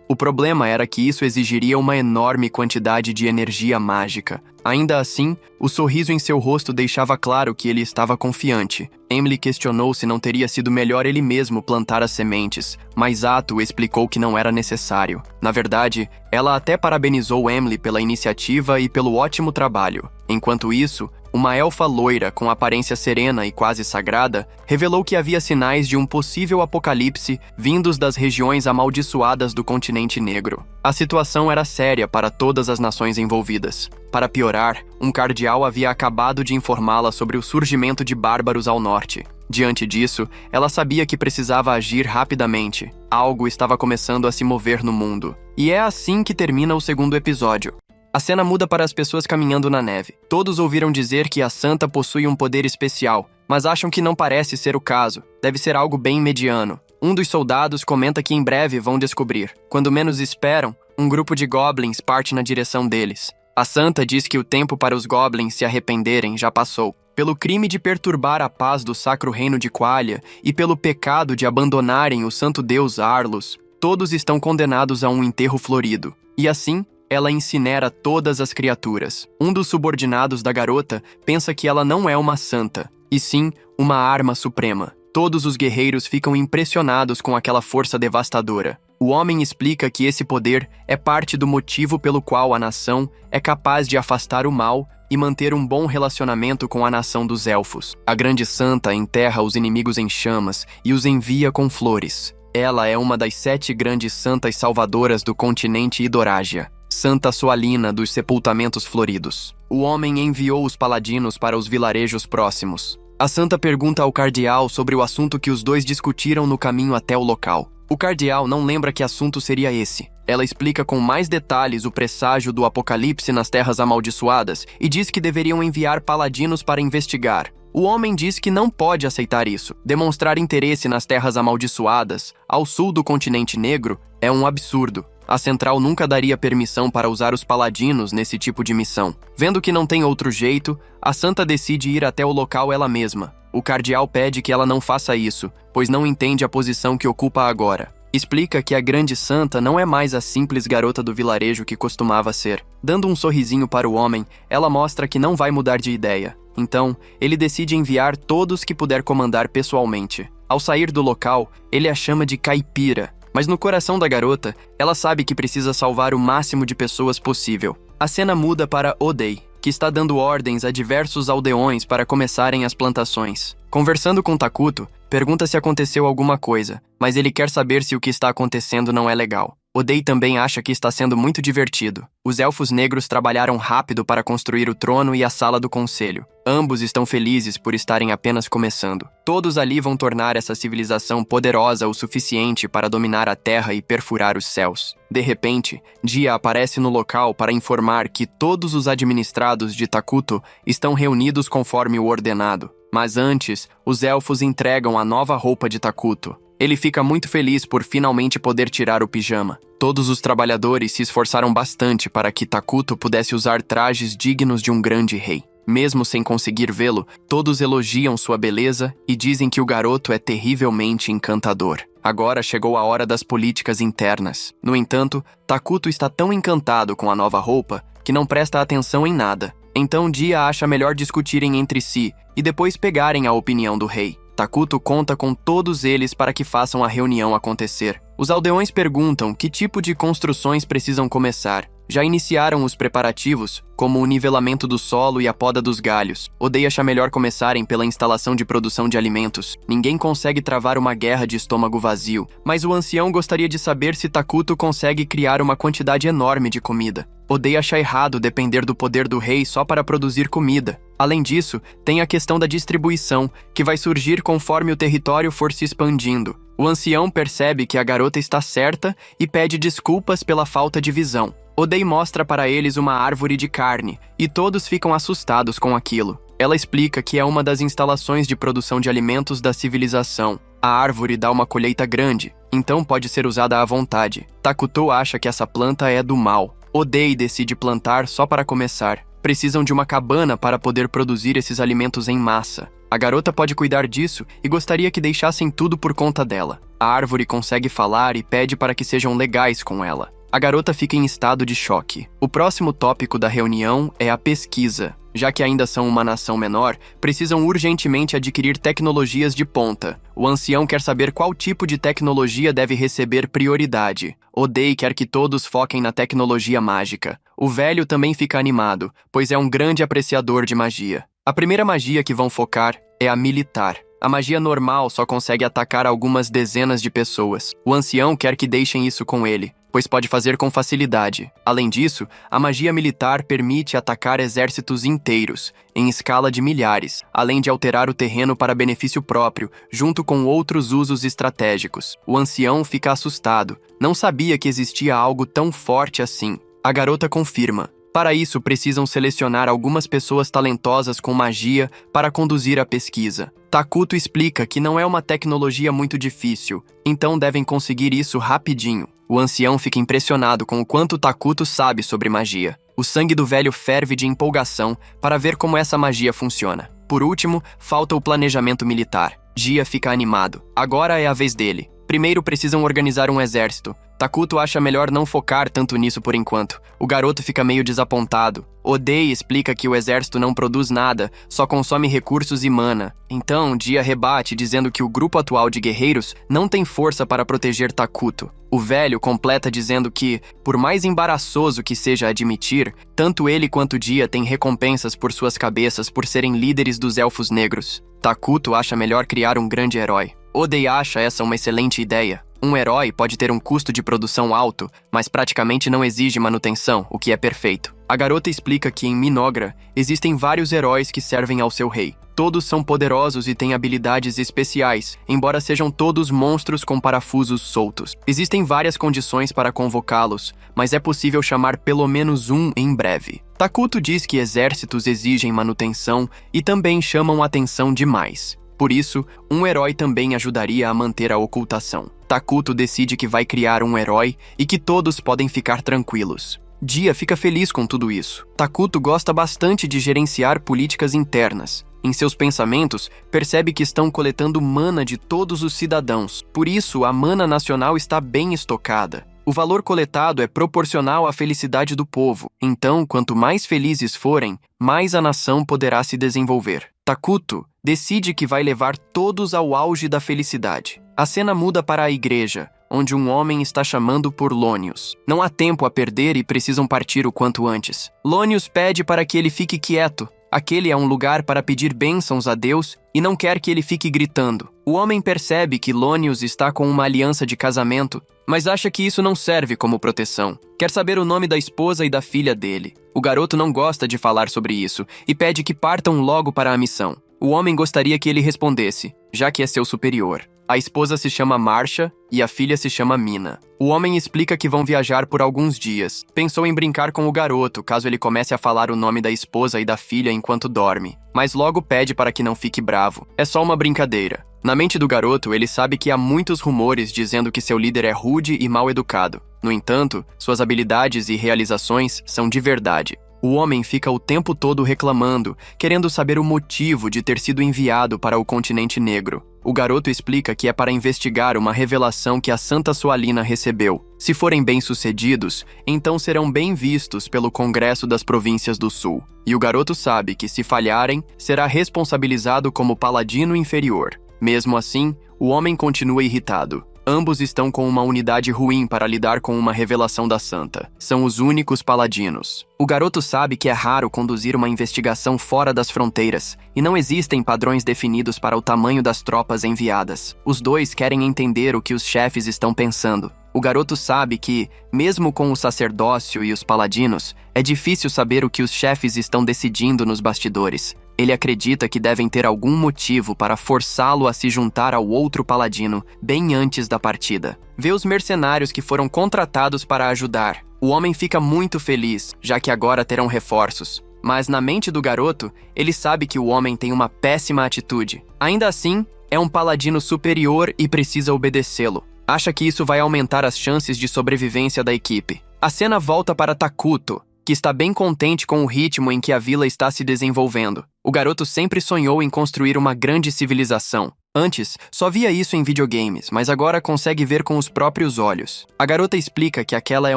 O problema era que isso exigiria uma enorme quantidade de energia mágica. Ainda assim, o sorriso em seu rosto deixava claro que ele estava confiante. Emily questionou se não teria sido melhor ele mesmo plantar as sementes, mas Ato explicou que não era necessário. Na verdade, ela até parabenizou Emily pela iniciativa e pelo ótimo trabalho. Enquanto isso, uma elfa loira com aparência serena e quase sagrada revelou que havia sinais de um possível apocalipse vindos das regiões amaldiçoadas do continente negro. A situação era séria para todas as nações envolvidas. Para piorar, um cardeal havia acabado de informá-la sobre o surgimento de bárbaros ao norte. Diante disso, ela sabia que precisava agir rapidamente. Algo estava começando a se mover no mundo. E é assim que termina o segundo episódio. A cena muda para as pessoas caminhando na neve. Todos ouviram dizer que a santa possui um poder especial, mas acham que não parece ser o caso. Deve ser algo bem mediano. Um dos soldados comenta que em breve vão descobrir. Quando menos esperam, um grupo de goblins parte na direção deles. A santa diz que o tempo para os goblins se arrependerem já passou. Pelo crime de perturbar a paz do sacro reino de Qualia e pelo pecado de abandonarem o santo deus Arlos, todos estão condenados a um enterro florido. E assim, ela incinera todas as criaturas. Um dos subordinados da garota pensa que ela não é uma santa, e sim uma arma suprema. Todos os guerreiros ficam impressionados com aquela força devastadora. O homem explica que esse poder é parte do motivo pelo qual a nação é capaz de afastar o mal e manter um bom relacionamento com a nação dos elfos. A grande santa enterra os inimigos em chamas e os envia com flores. Ela é uma das 7 grandes santas salvadoras do continente Idorágia. Santa Soalina dos Sepultamentos Floridos. O homem enviou os paladinos para os vilarejos próximos. A santa pergunta ao cardeal sobre o assunto que os dois discutiram no caminho até o local. O cardeal não lembra que assunto seria esse. Ela explica com mais detalhes o presságio do apocalipse nas terras amaldiçoadas e diz que deveriam enviar paladinos para investigar. O homem diz que não pode aceitar isso. Demonstrar interesse nas terras amaldiçoadas, ao sul do continente negro, é um absurdo. A central nunca daria permissão para usar os paladinos nesse tipo de missão. Vendo que não tem outro jeito, a santa decide ir até o local ela mesma. O cardeal pede que ela não faça isso, pois não entende a posição que ocupa agora. Explica que a grande santa não é mais a simples garota do vilarejo que costumava ser. Dando um sorrisinho para o homem, ela mostra que não vai mudar de ideia. Então, ele decide enviar todos que puder comandar pessoalmente. Ao sair do local, ele a chama de caipira. Mas no coração da garota, ela sabe que precisa salvar o máximo de pessoas possível. A cena muda para Odei, que está dando ordens a diversos aldeões para começarem as plantações. Conversando com Takuto, pergunta se aconteceu alguma coisa, mas ele quer saber se o que está acontecendo não é legal. Odei também acha que está sendo muito divertido. Os elfos negros trabalharam rápido para construir o trono e a sala do conselho. Ambos estão felizes por estarem apenas começando. Todos ali vão tornar essa civilização poderosa o suficiente para dominar a terra e perfurar os céus. De repente, Dia aparece no local para informar que todos os administrados de Takuto estão reunidos conforme o ordenado. Mas antes, os elfos entregam a nova roupa de Takuto. Ele fica muito feliz por finalmente poder tirar o pijama. Todos os trabalhadores se esforçaram bastante para que Takuto pudesse usar trajes dignos de um grande rei. Mesmo sem conseguir vê-lo, todos elogiam sua beleza e dizem que o garoto é terrivelmente encantador. Agora chegou a hora das políticas internas. No entanto, Takuto está tão encantado com a nova roupa que não presta atenção em nada. Então Dia acha melhor discutirem entre si e depois pegarem a opinião do rei. Takuto conta com todos eles para que façam a reunião acontecer. Os aldeões perguntam que tipo de construções precisam começar. Já iniciaram os preparativos, como o nivelamento do solo e a poda dos galhos. Odeia achar melhor começarem pela instalação de produção de alimentos. Ninguém consegue travar uma guerra de estômago vazio, mas o ancião gostaria de saber se Takuto consegue criar uma quantidade enorme de comida. Odeia achar errado depender do poder do rei só para produzir comida. Além disso, tem a questão da distribuição, que vai surgir conforme o território for se expandindo. O ancião percebe que a garota está certa e pede desculpas pela falta de visão. Odeia mostra para eles uma árvore de carne, e todos ficam assustados com aquilo. Ela explica que é uma das instalações de produção de alimentos da civilização. A árvore dá uma colheita grande, então pode ser usada à vontade. Takuto acha que essa planta é do mal. Odeia decide plantar só para começar. Precisam de uma cabana para poder produzir esses alimentos em massa. A garota pode cuidar disso e gostaria que deixassem tudo por conta dela. A árvore consegue falar e pede para que sejam legais com ela. A garota fica em estado de choque. O próximo tópico da reunião é a pesquisa. Já que ainda são uma nação menor, precisam urgentemente adquirir tecnologias de ponta. O ancião quer saber qual tipo de tecnologia deve receber prioridade. Odeia quer que todos foquem na tecnologia mágica. O velho também fica animado, pois é um grande apreciador de magia. A primeira magia que vão focar é a militar. A magia normal só consegue atacar algumas dezenas de pessoas. O ancião quer que deixem isso com ele, pois pode fazer com facilidade. Além disso, a magia militar permite atacar exércitos inteiros, em escala de milhares, além de alterar o terreno para benefício próprio, junto com outros usos estratégicos. O ancião fica assustado. Não sabia que existia algo tão forte assim. A garota confirma. Para isso, precisam selecionar algumas pessoas talentosas com magia para conduzir a pesquisa. Takuto explica que não é uma tecnologia muito difícil, então devem conseguir isso rapidinho. O ancião fica impressionado com o quanto Takuto sabe sobre magia. O sangue do velho ferve de empolgação para ver como essa magia funciona. Por último, falta o planejamento militar. Jia fica animado. Agora é a vez dele. Primeiro precisam organizar um exército. Takuto acha melhor não focar tanto nisso por enquanto. O garoto fica meio desapontado. Odeia explica que o exército não produz nada, só consome recursos e mana. Então, Jia rebate dizendo que o grupo atual de guerreiros não tem força para proteger Takuto. O velho completa dizendo que, por mais embaraçoso que seja admitir, tanto ele quanto Jia têm recompensas por suas cabeças por serem líderes dos elfos negros. Takuto acha melhor criar um grande herói. Odeia acha essa uma excelente ideia. Um herói pode ter um custo de produção alto, mas praticamente não exige manutenção, o que é perfeito. A garota explica que em Minogra existem vários heróis que servem ao seu rei. Todos são poderosos e têm habilidades especiais, embora sejam todos monstros com parafusos soltos. Existem várias condições para convocá-los, mas é possível chamar pelo menos um em breve. Takuto diz que exércitos exigem manutenção e também chamam atenção demais. Por isso, um herói também ajudaria a manter a ocultação. Takuto decide que vai criar um herói e que todos podem ficar tranquilos. Jia fica feliz com tudo isso. Takuto gosta bastante de gerenciar políticas internas. Em seus pensamentos, percebe que estão coletando mana de todos os cidadãos. Por isso, a mana nacional está bem estocada. O valor coletado é proporcional à felicidade do povo. Então, quanto mais felizes forem, mais a nação poderá se desenvolver. Takuto decide que vai levar todos ao auge da felicidade. A cena muda para a igreja, onde um homem está chamando por Lônius. Não há tempo a perder e precisam partir o quanto antes. Lônius pede para que ele fique quieto. Aquele é um lugar para pedir bênçãos a Deus e não quer que ele fique gritando. O homem percebe que Lônius está com uma aliança de casamento, mas acha que isso não serve como proteção. Quer saber o nome da esposa e da filha dele. O garoto não gosta de falar sobre isso e pede que partam logo para a missão. O homem gostaria que ele respondesse, já que é seu superior. A esposa se chama Marcia e a filha se chama Mina. O homem explica que vão viajar por alguns dias. Pensou em brincar com o garoto, caso ele comece a falar o nome da esposa e da filha enquanto dorme. Mas logo pede para que não fique bravo. É só uma brincadeira. Na mente do garoto, ele sabe que há muitos rumores dizendo que seu líder é rude e mal educado. No entanto, suas habilidades e realizações são de verdade. O homem fica o tempo todo reclamando, querendo saber o motivo de ter sido enviado para o continente negro. O garoto explica que é para investigar uma revelação que a Santa Sualina recebeu. Se forem bem-sucedidos, então serão bem vistos pelo Congresso das Províncias do Sul. E o garoto sabe que, se falharem, será responsabilizado como paladino inferior. Mesmo assim, o homem continua irritado. Ambos estão com uma unidade ruim para lidar com uma revelação da Santa. São os únicos paladinos. O garoto sabe que é raro conduzir uma investigação fora das fronteiras, e não existem padrões definidos para o tamanho das tropas enviadas. Os dois querem entender o que os chefes estão pensando. O garoto sabe que, mesmo com o sacerdócio e os paladinos, é difícil saber o que os chefes estão decidindo nos bastidores. Ele acredita que devem ter algum motivo para forçá-lo a se juntar ao outro paladino bem antes da partida. Vê os mercenários que foram contratados para ajudar. O homem fica muito feliz, já que agora terão reforços. Mas na mente do garoto, ele sabe que o homem tem uma péssima atitude. Ainda assim, é um paladino superior e precisa obedecê-lo. Acha que isso vai aumentar as chances de sobrevivência da equipe. A cena volta para Takuto, que está bem contente com o ritmo em que a vila está se desenvolvendo. O garoto sempre sonhou em construir uma grande civilização. Antes, só via isso em videogames, mas agora consegue ver com os próprios olhos. A garota explica que aquela é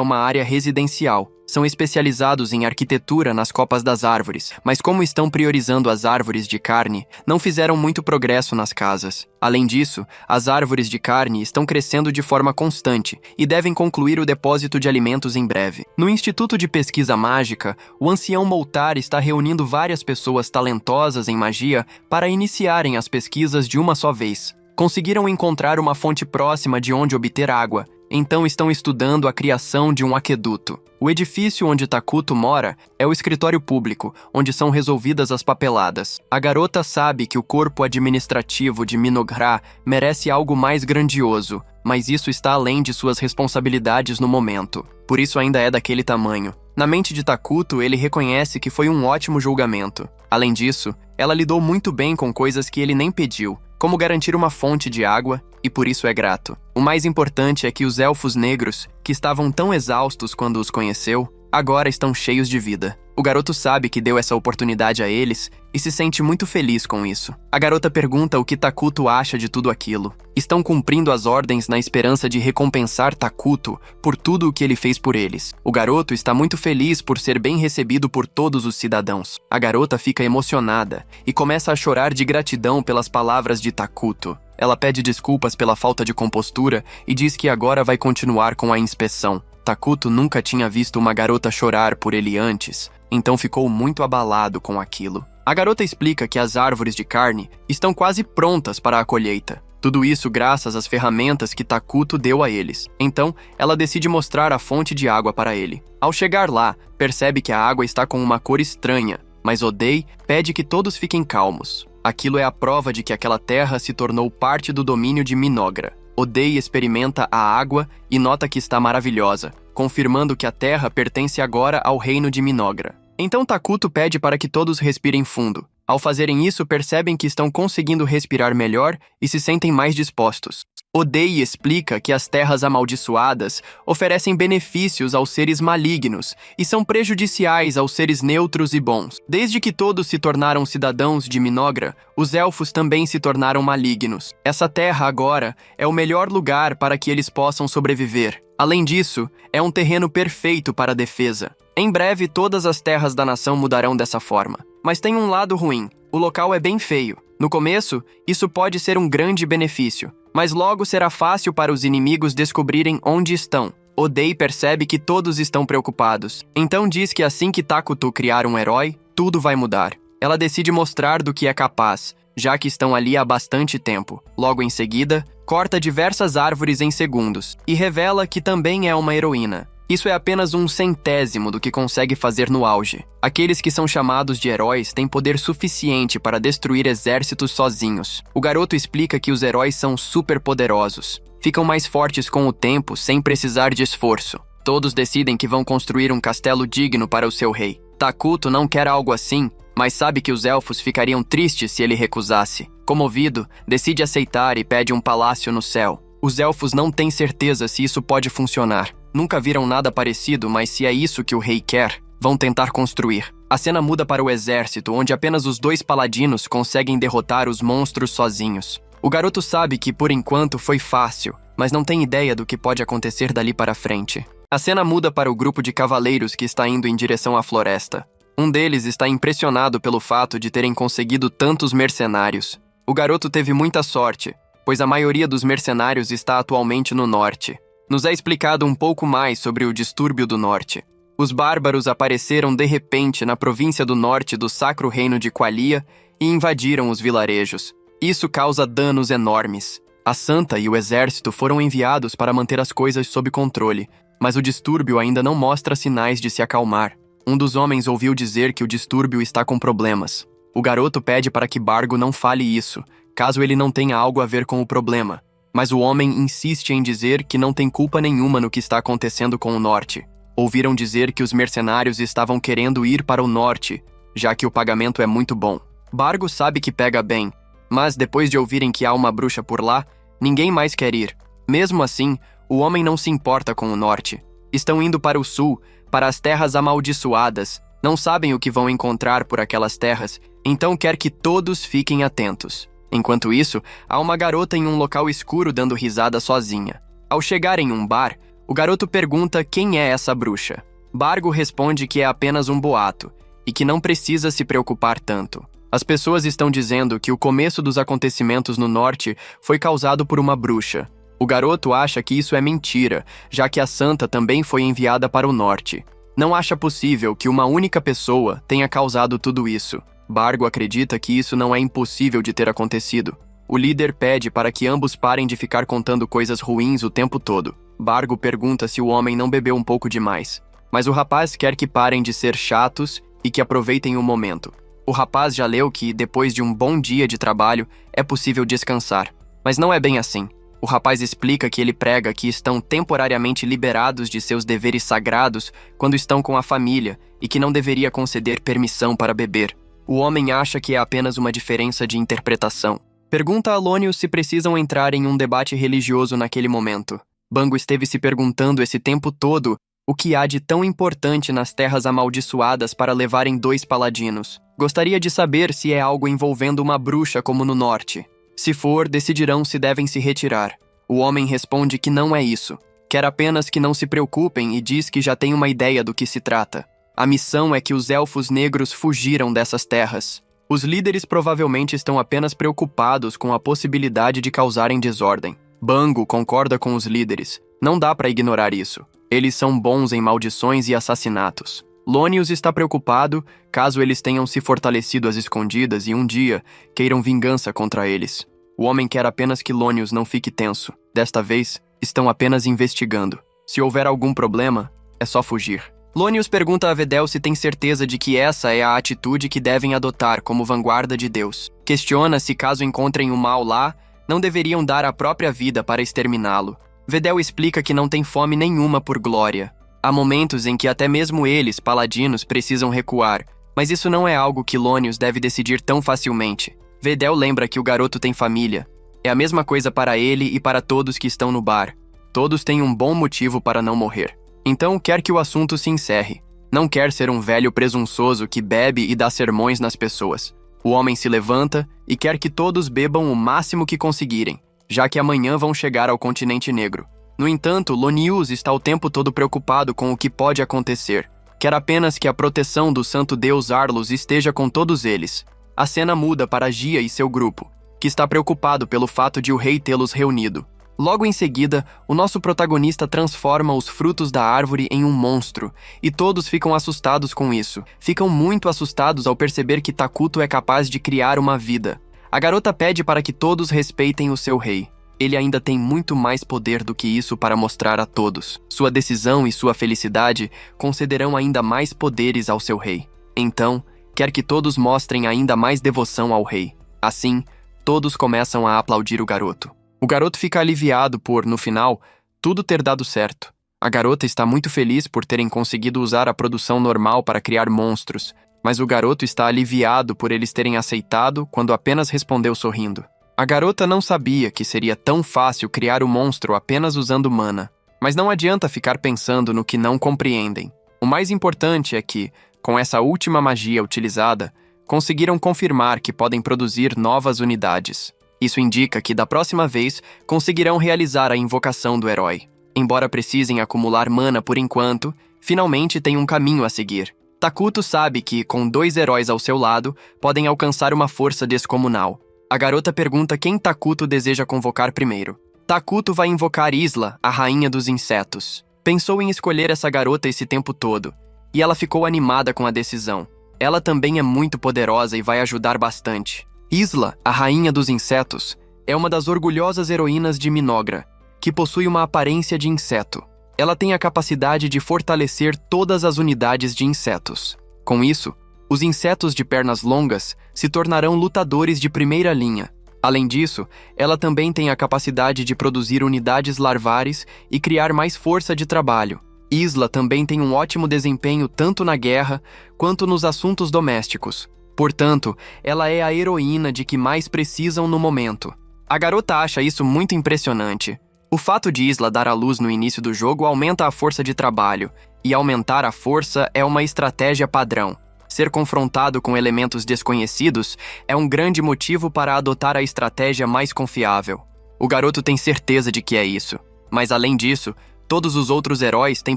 uma área residencial. São especializados em arquitetura nas copas das árvores, mas como estão priorizando as árvores de carne, não fizeram muito progresso nas casas. Além disso, as árvores de carne estão crescendo de forma constante e devem concluir o depósito de alimentos em breve. No Instituto de Pesquisa Mágica, o ancião Moltar está reunindo várias pessoas talentosas em magia para iniciarem as pesquisas de uma só vez. Conseguiram encontrar uma fonte próxima de onde obter água, então estão estudando a criação de um aqueduto. O edifício onde Takuto mora é o escritório público, onde são resolvidas as papeladas. A garota sabe que o corpo administrativo de Minogra merece algo mais grandioso, mas isso está além de suas responsabilidades no momento. Por isso ainda é daquele tamanho. Na mente de Takuto, ele reconhece que foi um ótimo julgamento. Além disso, ela lidou muito bem com coisas que ele nem pediu, como garantir uma fonte de água, e por isso é grato. O mais importante é que os elfos negros, que estavam tão exaustos quando os conheceu, agora estão cheios de vida. O garoto sabe que deu essa oportunidade a eles e se sente muito feliz com isso. A garota pergunta o que Takuto acha de tudo aquilo. Estão cumprindo as ordens na esperança de recompensar Takuto por tudo o que ele fez por eles. O garoto está muito feliz por ser bem recebido por todos os cidadãos. A garota fica emocionada e começa a chorar de gratidão pelas palavras de Takuto. Ela pede desculpas pela falta de compostura e diz que agora vai continuar com a inspeção. Takuto nunca tinha visto uma garota chorar por ele antes, então ficou muito abalado com aquilo. A garota explica que as árvores de carne estão quase prontas para a colheita. Tudo isso graças às ferramentas que Takuto deu a eles. Então, ela decide mostrar a fonte de água para ele. Ao chegar lá, percebe que a água está com uma cor estranha, mas Odei pede que todos fiquem calmos. Aquilo é a prova de que aquela terra se tornou parte do domínio de Minogra. Odei experimenta a água e nota que está maravilhosa, confirmando que a terra pertence agora ao reino de Minogra. Então Takuto pede para que todos respirem fundo. Ao fazerem isso, percebem que estão conseguindo respirar melhor e se sentem mais dispostos. Odei explica que as terras amaldiçoadas oferecem benefícios aos seres malignos e são prejudiciais aos seres neutros e bons. Desde que todos se tornaram cidadãos de Minogra, os elfos também se tornaram malignos. Essa terra agora é o melhor lugar para que eles possam sobreviver. Além disso, é um terreno perfeito para a defesa. Em breve, todas as terras da nação mudarão dessa forma. Mas tem um lado ruim. O local é bem feio. No começo, isso pode ser um grande benefício, mas logo será fácil para os inimigos descobrirem onde estão. Odei percebe que todos estão preocupados, então diz que assim que Takuto criar um herói, tudo vai mudar. Ela decide mostrar do que é capaz, já que estão ali há bastante tempo. Logo em seguida, corta diversas árvores em segundos e revela que também é uma heroína. Isso é apenas 1/100º do que consegue fazer no auge. Aqueles que são chamados de heróis têm poder suficiente para destruir exércitos sozinhos. O garoto explica que os heróis são super poderosos. Ficam mais fortes com o tempo, sem precisar de esforço. Todos decidem que vão construir um castelo digno para o seu rei. Takuto não quer algo assim, mas sabe que os elfos ficariam tristes se ele recusasse. Comovido, decide aceitar e pede um palácio no céu. Os elfos não têm certeza se isso pode funcionar. Nunca viram nada parecido, mas se é isso que o rei quer, vão tentar construir. A cena muda para o exército, onde apenas os 2 paladinos conseguem derrotar os monstros sozinhos. O garoto sabe que, por enquanto, foi fácil, mas não tem ideia do que pode acontecer dali para frente. A cena muda para o grupo de cavaleiros que está indo em direção à floresta. Um deles está impressionado pelo fato de terem conseguido tantos mercenários. O garoto teve muita sorte, pois a maioria dos mercenários está atualmente no norte. Nos é explicado um pouco mais sobre o distúrbio do norte. Os bárbaros apareceram de repente na província do norte do Sacro Reino de Qualia e invadiram os vilarejos. Isso causa danos enormes. A Santa e o exército foram enviados para manter as coisas sob controle, mas o distúrbio ainda não mostra sinais de se acalmar. Um dos homens ouviu dizer que o distúrbio está com problemas. O garoto pede para que Bargo não fale isso, caso ele não tenha algo a ver com o problema. Mas o homem insiste em dizer que não tem culpa nenhuma no que está acontecendo com o norte. Ouviram dizer que os mercenários estavam querendo ir para o norte, já que o pagamento é muito bom. Bargo sabe que pega bem, mas depois de ouvirem que há uma bruxa por lá, ninguém mais quer ir. Mesmo assim, o homem não se importa com o norte. Estão indo para o sul, para as terras amaldiçoadas. Não sabem o que vão encontrar por aquelas terras, então quer que todos fiquem atentos. Enquanto isso, há uma garota em um local escuro dando risada sozinha. Ao chegar em um bar, o garoto pergunta quem é essa bruxa. Bargo responde que é apenas um boato e que não precisa se preocupar tanto. As pessoas estão dizendo que o começo dos acontecimentos no norte foi causado por uma bruxa. O garoto acha que isso é mentira, já que a Santa também foi enviada para o norte. Não acha possível que uma única pessoa tenha causado tudo isso. Bargo acredita que isso não é impossível de ter acontecido. O líder pede para que ambos parem de ficar contando coisas ruins o tempo todo. Bargo pergunta se o homem não bebeu um pouco demais. Mas o rapaz quer que parem de ser chatos e que aproveitem o momento. O rapaz já leu que, depois de um bom dia de trabalho, é possível descansar. Mas não é bem assim. O rapaz explica que ele prega que estão temporariamente liberados de seus deveres sagrados quando estão com a família e que não deveria conceder permissão para beber. O homem acha que é apenas uma diferença de interpretação. Pergunta a Lônius se precisam entrar em um debate religioso naquele momento. Bango esteve se perguntando esse tempo todo o que há de tão importante nas terras amaldiçoadas para levarem 2 paladinos. Gostaria de saber se é algo envolvendo uma bruxa como no norte. Se for, decidirão se devem se retirar. O homem responde que não é isso. Quer apenas que não se preocupem e diz que já tem uma ideia do que se trata. A missão é que os elfos negros fugiram dessas terras. Os líderes provavelmente estão apenas preocupados com a possibilidade de causarem desordem. Bango concorda com os líderes. Não dá para ignorar isso. Eles são bons em maldições e assassinatos. Lônius está preocupado caso eles tenham se fortalecido às escondidas e um dia queiram vingança contra eles. O homem quer apenas que Lônius não fique tenso. Desta vez, estão apenas investigando. Se houver algum problema, é só fugir. Lônius pergunta a Vedel se tem certeza de que essa é a atitude que devem adotar como vanguarda de Deus. Questiona se caso encontrem o mal lá, não deveriam dar a própria vida para exterminá-lo. Vedel explica que não tem fome nenhuma por glória. Há momentos em que até mesmo eles, paladinos, precisam recuar, mas isso não é algo que Lônius deve decidir tão facilmente. Vedel lembra que o garoto tem família. É a mesma coisa para ele e para todos que estão no bar. Todos têm um bom motivo para não morrer. Então quer que o assunto se encerre. Não quer ser um velho presunçoso que bebe e dá sermões nas pessoas. O homem se levanta e quer que todos bebam o máximo que conseguirem, já que amanhã vão chegar ao continente negro. No entanto, Lônius está o tempo todo preocupado com o que pode acontecer. Quer apenas que a proteção do santo deus Arlos esteja com todos eles. A cena muda para Gia e seu grupo, que está preocupado pelo fato de o rei tê-los reunido. Logo em seguida, o nosso protagonista transforma os frutos da árvore em um monstro, e todos ficam assustados com isso. Ficam muito assustados ao perceber que Takuto é capaz de criar uma vida. A garota pede para que todos respeitem o seu rei. Ele ainda tem muito mais poder do que isso para mostrar a todos. Sua decisão e sua felicidade concederão ainda mais poderes ao seu rei. Então, quer que todos mostrem ainda mais devoção ao rei. Assim, todos começam a aplaudir o garoto. O garoto fica aliviado por, no final, tudo ter dado certo. A garota está muito feliz por terem conseguido usar a produção normal para criar monstros, mas o garoto está aliviado por eles terem aceitado quando apenas respondeu sorrindo. A garota não sabia que seria tão fácil criar o monstro apenas usando mana, mas não adianta ficar pensando no que não compreendem. O mais importante é que, com essa última magia utilizada, conseguiram confirmar que podem produzir novas unidades. Isso indica que, da próxima vez, conseguirão realizar a invocação do herói. Embora precisem acumular mana por enquanto, finalmente tem um caminho a seguir. Takuto sabe que, com 2 heróis ao seu lado, podem alcançar uma força descomunal. A garota pergunta quem Takuto deseja convocar primeiro. Takuto vai invocar Isla, a rainha dos insetos. Pensou em escolher essa garota esse tempo todo, e ela ficou animada com a decisão. Ela também é muito poderosa e vai ajudar bastante. Isla, a rainha dos insetos, é uma das orgulhosas heroínas de Minogra, que possui uma aparência de inseto. Ela tem a capacidade de fortalecer todas as unidades de insetos. Com isso, os insetos de pernas longas se tornarão lutadores de primeira linha. Além disso, ela também tem a capacidade de produzir unidades larvares e criar mais força de trabalho. Isla também tem um ótimo desempenho tanto na guerra quanto nos assuntos domésticos. Portanto, ela é a heroína de que mais precisam no momento. A garota acha isso muito impressionante. O fato de Isla dar à luz no início do jogo aumenta a força de trabalho, e aumentar a força é uma estratégia padrão. Ser confrontado com elementos desconhecidos é um grande motivo para adotar a estratégia mais confiável. O garoto tem certeza de que é isso. Mas além disso, todos os outros heróis têm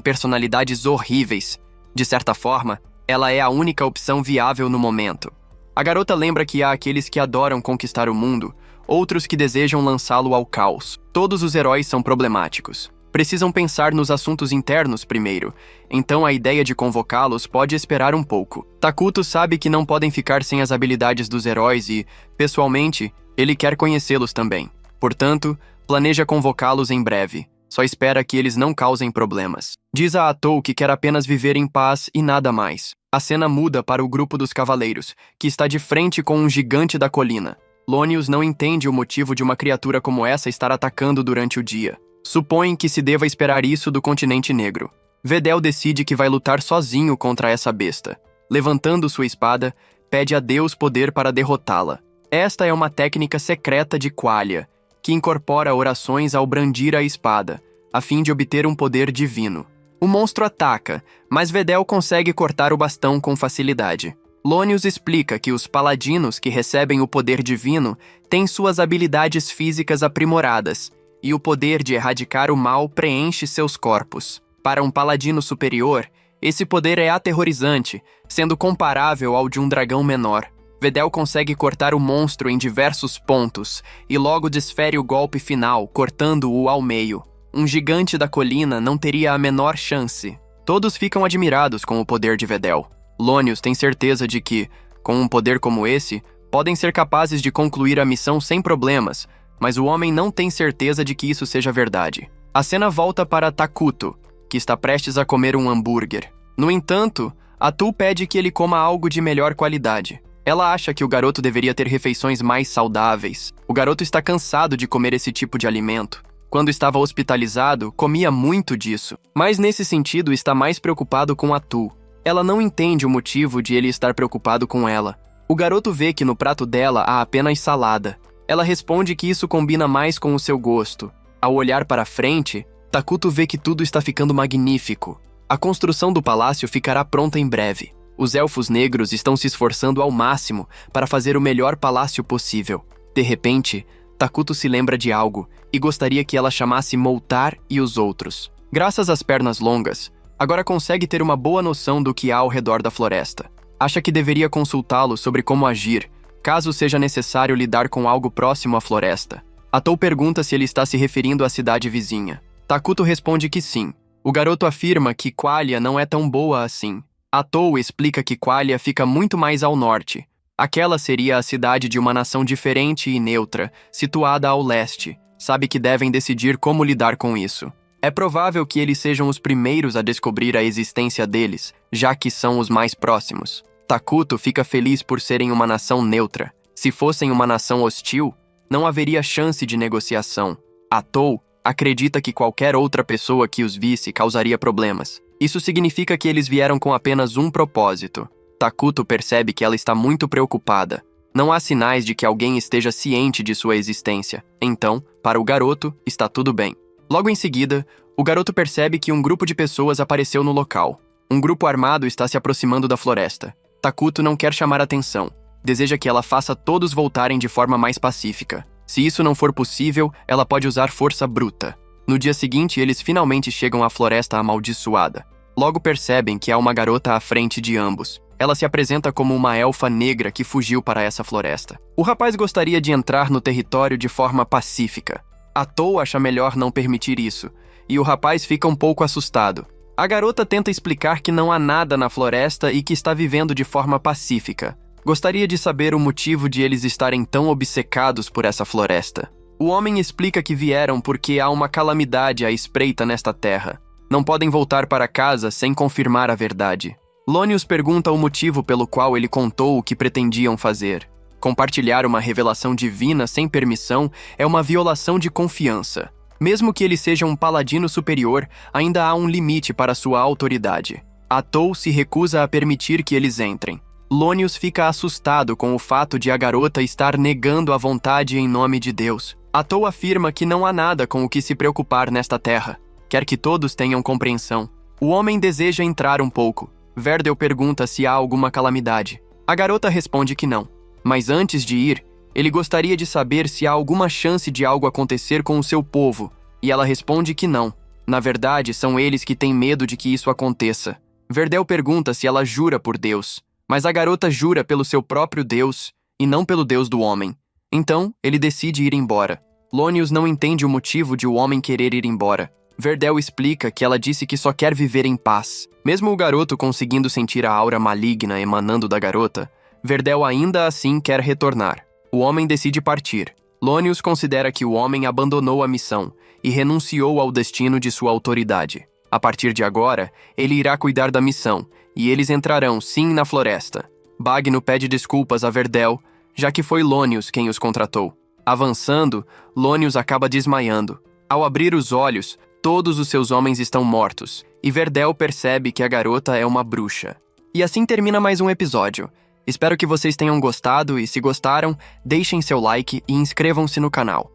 personalidades horríveis. De certa forma, ela é a única opção viável no momento. A garota lembra que há aqueles que adoram conquistar o mundo, outros que desejam lançá-lo ao caos. Todos os heróis são problemáticos. Precisam pensar nos assuntos internos primeiro, então a ideia de convocá-los pode esperar um pouco. Takuto sabe que não podem ficar sem as habilidades dos heróis e, pessoalmente, ele quer conhecê-los também. Portanto, planeja convocá-los em breve. Só espera que eles não causem problemas. Diz a Atou que quer apenas viver em paz e nada mais. A cena muda para o grupo dos cavaleiros, que está de frente com um gigante da colina. Lonius não entende o motivo de uma criatura como essa estar atacando durante o dia. Supõe que se deva esperar isso do continente negro. Vedel decide que vai lutar sozinho contra essa besta. Levantando sua espada, pede a Deus poder para derrotá-la. Esta é uma técnica secreta de Qualia, que incorpora orações ao brandir a espada, a fim de obter um poder divino. O monstro ataca, mas Vedel consegue cortar o bastão com facilidade. Lonius explica que os paladinos que recebem o poder divino têm suas habilidades físicas aprimoradas, e o poder de erradicar o mal preenche seus corpos. Para um paladino superior, esse poder é aterrorizante, sendo comparável ao de um dragão menor. Vedel consegue cortar o monstro em diversos pontos, e logo desfere o golpe final, cortando-o ao meio. Um gigante da colina não teria a menor chance. Todos ficam admirados com o poder de Vedel. Lonius tem certeza de que, com um poder como esse, podem ser capazes de concluir a missão sem problemas, mas o homem não tem certeza de que isso seja verdade. A cena volta para Takuto, que está prestes a comer um hambúrguer. No entanto, Atou pede que ele coma algo de melhor qualidade. Ela acha que o garoto deveria ter refeições mais saudáveis. O garoto está cansado de comer esse tipo de alimento. Quando estava hospitalizado, comia muito disso. Mas nesse sentido está mais preocupado com Atou. Ela não entende o motivo de ele estar preocupado com ela. O garoto vê que no prato dela há apenas salada. Ela responde que isso combina mais com o seu gosto. Ao olhar para frente, Takuto vê que tudo está ficando magnífico. A construção do palácio ficará pronta em breve. Os elfos negros estão se esforçando ao máximo para fazer o melhor palácio possível. De repente, Takuto se lembra de algo e gostaria que ela chamasse Moltar e os outros. Graças às pernas longas, agora consegue ter uma boa noção do que há ao redor da floresta. Acha que deveria consultá-lo sobre como agir, caso seja necessário lidar com algo próximo à floresta. Atou pergunta se ele está se referindo à cidade vizinha. Takuto responde que sim. O garoto afirma que Qualia não é tão boa assim. Atou explica que Qualia fica muito mais ao norte. Aquela seria a cidade de uma nação diferente e neutra, situada ao leste. Sabe que devem decidir como lidar com isso. É provável que eles sejam os primeiros a descobrir a existência deles, já que são os mais próximos. Takuto fica feliz por serem uma nação neutra. Se fossem uma nação hostil, não haveria chance de negociação. Atou acredita que qualquer outra pessoa que os visse causaria problemas. Isso significa que eles vieram com apenas um propósito. Takuto percebe que ela está muito preocupada. Não há sinais de que alguém esteja ciente de sua existência. Então, para o garoto, está tudo bem. Logo em seguida, o garoto percebe que um grupo de pessoas apareceu no local. Um grupo armado está se aproximando da floresta. Takuto não quer chamar atenção. Deseja que ela faça todos voltarem de forma mais pacífica. Se isso não for possível, ela pode usar força bruta. No dia seguinte, eles finalmente chegam à floresta amaldiçoada. Logo percebem que há uma garota à frente de ambos. Ela se apresenta como uma elfa negra que fugiu para essa floresta. O rapaz gostaria de entrar no território de forma pacífica. Atou acha melhor não permitir isso, e o rapaz fica um pouco assustado. A garota tenta explicar que não há nada na floresta e que está vivendo de forma pacífica. Gostaria de saber o motivo de eles estarem tão obcecados por essa floresta. O homem explica que vieram porque há uma calamidade à espreita nesta terra. Não podem voltar para casa sem confirmar a verdade. Lonius pergunta o motivo pelo qual ele contou o que pretendiam fazer. Compartilhar uma revelação divina sem permissão é uma violação de confiança. Mesmo que ele seja um paladino superior, ainda há um limite para sua autoridade. Atou se recusa a permitir que eles entrem. Lonius fica assustado com o fato de a garota estar negando a vontade em nome de Deus. Atou afirma que não há nada com o que se preocupar nesta terra. Quer que todos tenham compreensão. O homem deseja entrar um pouco. Verdel pergunta se há alguma calamidade. A garota responde que não. Mas antes de ir, ele gostaria de saber se há alguma chance de algo acontecer com o seu povo. E ela responde que não. Na verdade, são eles que têm medo de que isso aconteça. Verdel pergunta se ela jura por Deus. Mas a garota jura pelo seu próprio Deus e não pelo Deus do homem. Então, ele decide ir embora. Lonius não entende o motivo de o homem querer ir embora. Verdel explica que ela disse que só quer viver em paz. Mesmo o garoto conseguindo sentir a aura maligna emanando da garota, Verdel ainda assim quer retornar. O homem decide partir. Lonius considera que o homem abandonou a missão e renunciou ao destino de sua autoridade. A partir de agora, ele irá cuidar da missão, e eles entrarão sim na floresta. Bagno pede desculpas a Verdel, já que foi Lonius quem os contratou. Avançando, Lonius acaba desmaiando. Ao abrir os olhos, todos os seus homens estão mortos, e Verdel percebe que a garota é uma bruxa. E assim termina mais um episódio. Espero que vocês tenham gostado e, se gostaram, deixem seu like e inscrevam-se no canal.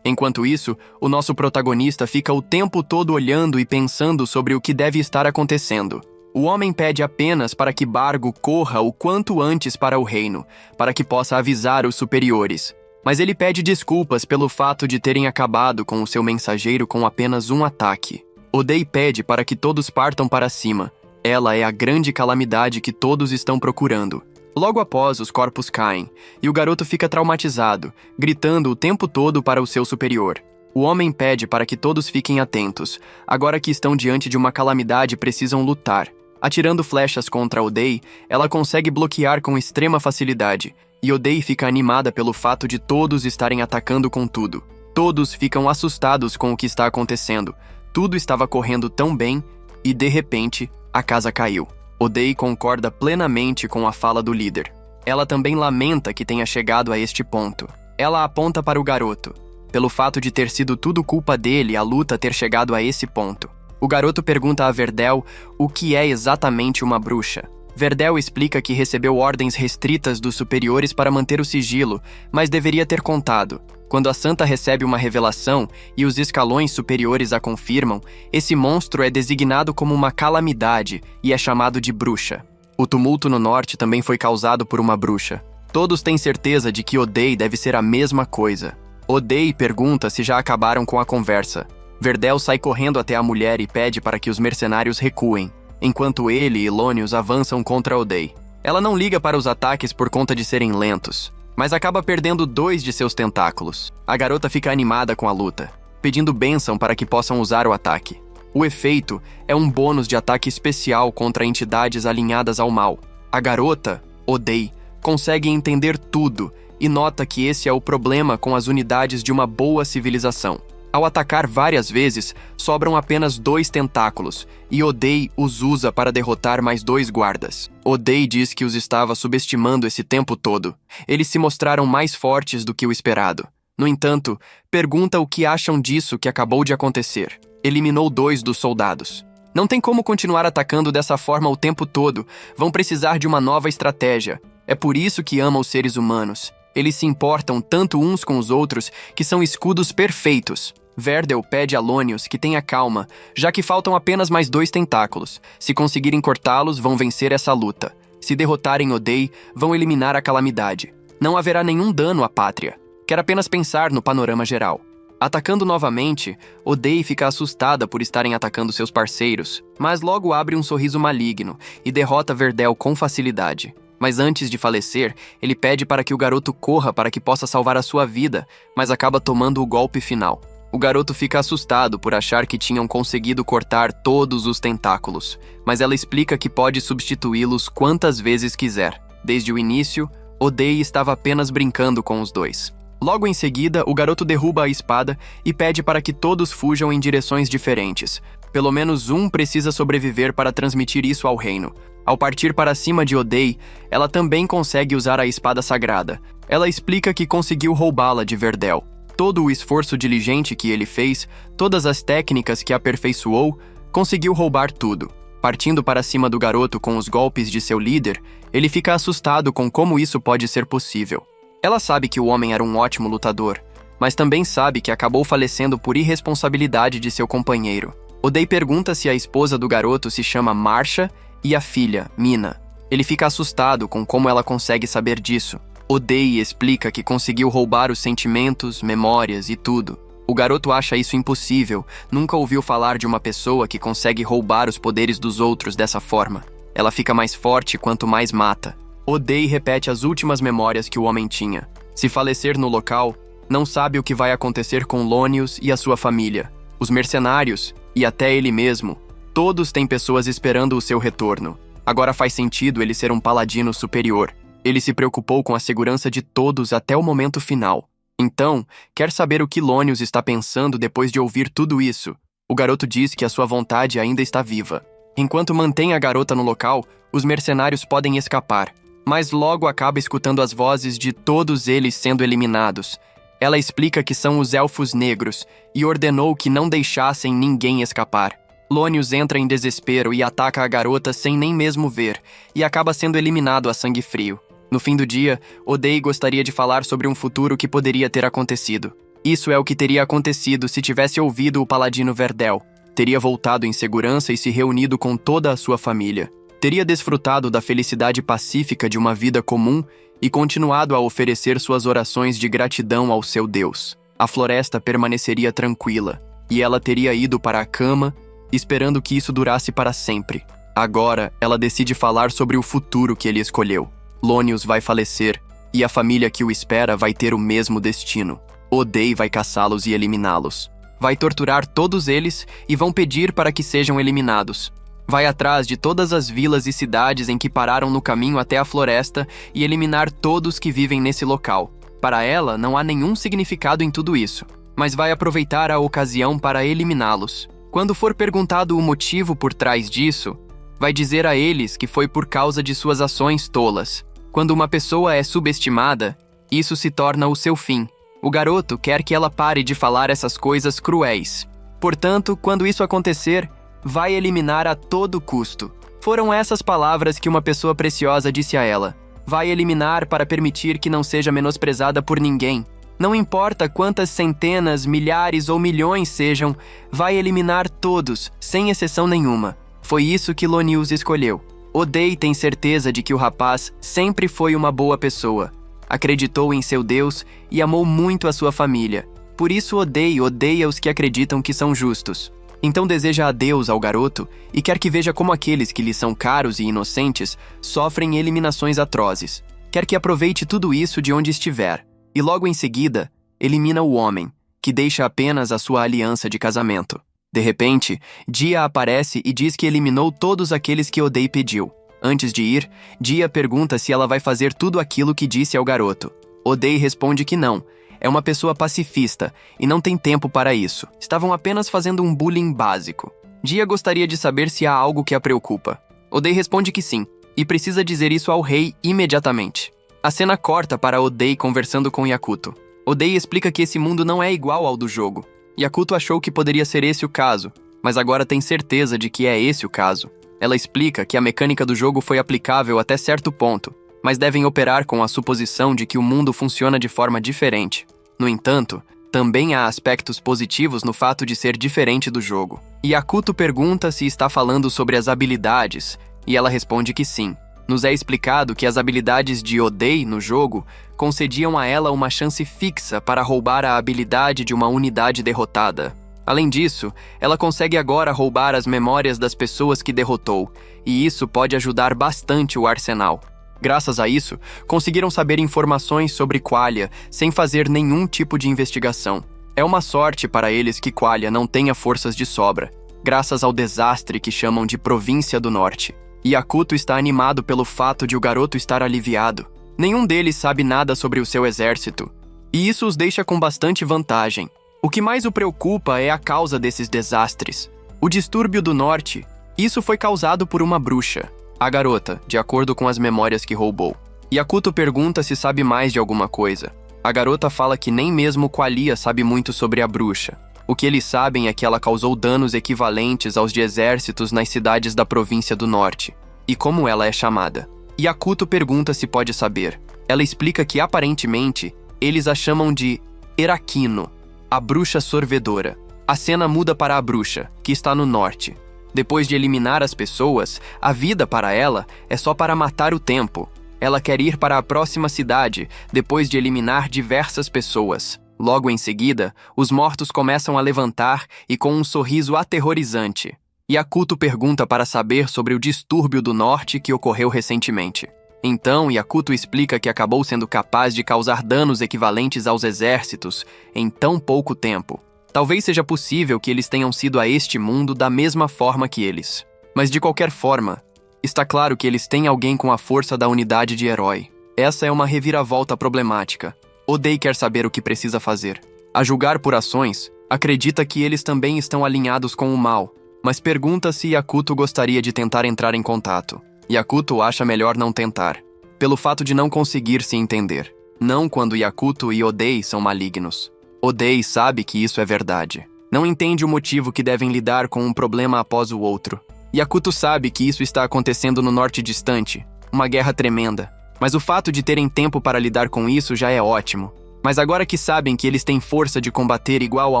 Enquanto isso, o nosso protagonista fica o tempo todo olhando e pensando sobre o que deve estar acontecendo. O homem pede apenas para que Bargo corra o quanto antes para o reino, para que possa avisar os superiores. Mas ele pede desculpas pelo fato de terem acabado com o seu mensageiro com apenas um ataque. Odeie pede para que todos partam para cima. Ela é a grande calamidade que todos estão procurando. Logo após, os corpos caem, e o garoto fica traumatizado, gritando o tempo todo para o seu superior. O homem pede para que todos fiquem atentos. Agora que estão diante de uma calamidade, precisam lutar. Atirando flechas contra Odeie, ela consegue bloquear com extrema facilidade, e Odeie fica animada pelo fato de todos estarem atacando com tudo. Todos ficam assustados com o que está acontecendo. Tudo estava correndo tão bem, e de repente, a casa caiu. Odeie concorda plenamente com a fala do líder. Ela também lamenta que tenha chegado a este ponto. Ela aponta para o garoto. Pelo fato de ter sido tudo culpa dele a luta ter chegado a esse ponto. O garoto pergunta a Verdel o que é exatamente uma bruxa. Verdel explica que recebeu ordens restritas dos superiores para manter o sigilo, mas deveria ter contado. Quando a santa recebe uma revelação e os escalões superiores a confirmam, esse monstro é designado como uma calamidade e é chamado de bruxa. O tumulto no norte também foi causado por uma bruxa. Todos têm certeza de que Odeie deve ser a mesma coisa. Odeie pergunta se já acabaram com a conversa. Verdel sai correndo até a mulher e pede para que os mercenários recuem, enquanto ele e Lonius avançam contra Odeie. Ela não liga para os ataques por conta de serem lentos, mas acaba perdendo 2 de seus tentáculos. A garota fica animada com a luta, pedindo bênção para que possam usar o ataque. O efeito é um bônus de ataque especial contra entidades alinhadas ao mal. A garota, Odeie, consegue entender tudo e nota que esse é o problema com as unidades de uma boa civilização. Ao atacar várias vezes, sobram apenas 2 tentáculos, e Odeie os usa para derrotar mais 2 guardas. Odeie diz que os estava subestimando esse tempo todo. Eles se mostraram mais fortes do que o esperado. No entanto, pergunta o que acham disso que acabou de acontecer. Eliminou 2 dos soldados. Não tem como continuar atacando dessa forma o tempo todo. Vão precisar de uma nova estratégia. É por isso que ama os seres humanos. Eles se importam tanto uns com os outros que são escudos perfeitos. Verdel pede a Lonius que tenha calma, já que faltam apenas mais 2 tentáculos. Se conseguirem cortá-los, vão vencer essa luta. Se derrotarem Odeie, vão eliminar a calamidade. Não haverá nenhum dano à pátria. Quer apenas pensar no panorama geral. Atacando novamente, Oday fica assustada por estarem atacando seus parceiros, mas logo abre um sorriso maligno e derrota Verdel com facilidade. Mas antes de falecer, ele pede para que o garoto corra para que possa salvar a sua vida, mas acaba tomando o golpe final. O garoto fica assustado por achar que tinham conseguido cortar todos os tentáculos, mas ela explica que pode substituí-los quantas vezes quiser. Desde o início, Oday estava apenas brincando com os dois. Logo em seguida, o garoto derruba a espada e pede para que todos fujam em direções diferentes. Pelo menos um precisa sobreviver para transmitir isso ao reino. Ao partir para cima de Oday, ela também consegue usar a espada sagrada. Ela explica que conseguiu roubá-la de Verdel. Todo o esforço diligente que ele fez, todas as técnicas que aperfeiçoou, conseguiu roubar tudo. Partindo para cima do garoto com os golpes de seu líder, ele fica assustado com como isso pode ser possível. Ela sabe que o homem era um ótimo lutador, mas também sabe que acabou falecendo por irresponsabilidade de seu companheiro. Oday pergunta se a esposa do garoto se chama Marsha e a filha, Mina. Ele fica assustado com como ela consegue saber disso. Oday explica que conseguiu roubar os sentimentos, memórias e tudo. O garoto acha isso impossível, nunca ouviu falar de uma pessoa que consegue roubar os poderes dos outros dessa forma. Ela fica mais forte quanto mais mata. Oday repete as últimas memórias que o homem tinha. Se falecer no local, não sabe o que vai acontecer com Lonius e a sua família. Os mercenários, e até ele mesmo, todos têm pessoas esperando o seu retorno. Agora faz sentido ele ser um paladino superior. Ele se preocupou com a segurança de todos até o momento final. Então, quer saber o que Lonius está pensando depois de ouvir tudo isso. O garoto diz que a sua vontade ainda está viva. Enquanto mantém a garota no local, os mercenários podem escapar, mas logo acaba escutando as vozes de todos eles sendo eliminados. Ela explica que são os Elfos Negros e ordenou que não deixassem ninguém escapar. Lonius entra em desespero e ataca a garota sem nem mesmo ver, e acaba sendo eliminado a sangue frio. No fim do dia, Oday gostaria de falar sobre um futuro que poderia ter acontecido. Isso é o que teria acontecido se tivesse ouvido o paladino Verdel. Teria voltado em segurança e se reunido com toda a sua família. Teria desfrutado da felicidade pacífica de uma vida comum e continuado a oferecer suas orações de gratidão ao seu Deus. A floresta permaneceria tranquila, e ela teria ido para a cama, esperando que isso durasse para sempre. Agora, ela decide falar sobre o futuro que ele escolheu. Lonius vai falecer, e a família que o espera vai ter o mesmo destino. Oday vai caçá-los e eliminá-los. Vai torturar todos eles e vão pedir para que sejam eliminados. Vai atrás de todas as vilas e cidades em que pararam no caminho até a floresta e eliminar todos que vivem nesse local. Para ela, não há nenhum significado em tudo isso, mas vai aproveitar a ocasião para eliminá-los. Quando for perguntado o motivo por trás disso, vai dizer a eles que foi por causa de suas ações tolas. Quando uma pessoa é subestimada, isso se torna o seu fim. O garoto quer que ela pare de falar essas coisas cruéis. Portanto, quando isso acontecer, vai eliminar a todo custo. Foram essas palavras que uma pessoa preciosa disse a ela. Vai eliminar para permitir que não seja menosprezada por ninguém. Não importa quantas centenas, milhares ou milhões sejam, vai eliminar todos, sem exceção nenhuma. Foi isso que Lonius escolheu. Oday tem certeza de que o rapaz sempre foi uma boa pessoa. Acreditou em seu Deus e amou muito a sua família. Por isso Oday odeia os que acreditam que são justos. Então deseja adeus ao garoto e quer que veja como aqueles que lhe são caros e inocentes sofrem eliminações atrozes. Quer que aproveite tudo isso de onde estiver. E logo em seguida, elimina o homem, que deixa apenas a sua aliança de casamento. De repente, Dia aparece e diz que eliminou todos aqueles que Oday pediu. Antes de ir, Dia pergunta se ela vai fazer tudo aquilo que disse ao garoto. Oday responde que não. É uma pessoa pacifista e não tem tempo para isso. Estavam apenas fazendo um bullying básico. Dia gostaria de saber se há algo que a preocupa. Oday responde que sim, e precisa dizer isso ao rei imediatamente. A cena corta para Oday conversando com Yakuto. Oday explica que esse mundo não é igual ao do jogo. Yakuto achou que poderia ser esse o caso, mas agora tem certeza de que é esse o caso. Ela explica que a mecânica do jogo foi aplicável até certo ponto, mas devem operar com a suposição de que o mundo funciona de forma diferente. No entanto, também há aspectos positivos no fato de ser diferente do jogo. Yakuto pergunta se está falando sobre as habilidades, e ela responde que sim. Nos é explicado que as habilidades de Oday no jogo concediam a ela uma chance fixa para roubar a habilidade de uma unidade derrotada. Além disso, ela consegue agora roubar as memórias das pessoas que derrotou, e isso pode ajudar bastante o arsenal. Graças a isso, conseguiram saber informações sobre Qualia sem fazer nenhum tipo de investigação. É uma sorte para eles que Qualia não tenha forças de sobra, graças ao desastre que chamam de Província do Norte. Yakuto está animado pelo fato de o garoto estar aliviado. Nenhum deles sabe nada sobre o seu exército, e isso os deixa com bastante vantagem. O que mais o preocupa é a causa desses desastres. O distúrbio do norte. Isso foi causado por uma bruxa, a garota, de acordo com as memórias que roubou. Yakuto pergunta se sabe mais de alguma coisa. A garota fala que nem mesmo Qualia sabe muito sobre a bruxa. O que eles sabem é que ela causou danos equivalentes aos de exércitos nas cidades da província do norte. E como ela é chamada? Yakuto pergunta se pode saber. Ela explica que aparentemente eles a chamam de Erakino, a bruxa sorvedora. A cena muda para a bruxa, que está no norte. Depois de eliminar as pessoas, a vida para ela é só para matar o tempo. Ela quer ir para a próxima cidade, depois de eliminar diversas pessoas. Logo em seguida, os mortos começam a levantar e com um sorriso aterrorizante. Yakuto pergunta para saber sobre o distúrbio do norte que ocorreu recentemente. Então, Yakuto explica que acabou sendo capaz de causar danos equivalentes aos exércitos em tão pouco tempo. Talvez seja possível que eles tenham sido a este mundo da mesma forma que eles. Mas de qualquer forma, está claro que eles têm alguém com a força da unidade de herói. Essa é uma reviravolta problemática. Oday quer saber o que precisa fazer. A julgar por ações, acredita que eles também estão alinhados com o mal, mas pergunta se Yakuto gostaria de tentar entrar em contato. Yakuto acha melhor não tentar, pelo fato de não conseguir se entender. Não quando Yakuto e Oday são malignos. Oday sabe que isso é verdade. Não entende o motivo que devem lidar com um problema após o outro. Yakuto sabe que isso está acontecendo no norte distante, uma guerra tremenda. Mas o fato de terem tempo para lidar com isso já é ótimo. Mas agora que sabem que eles têm força de combater igual a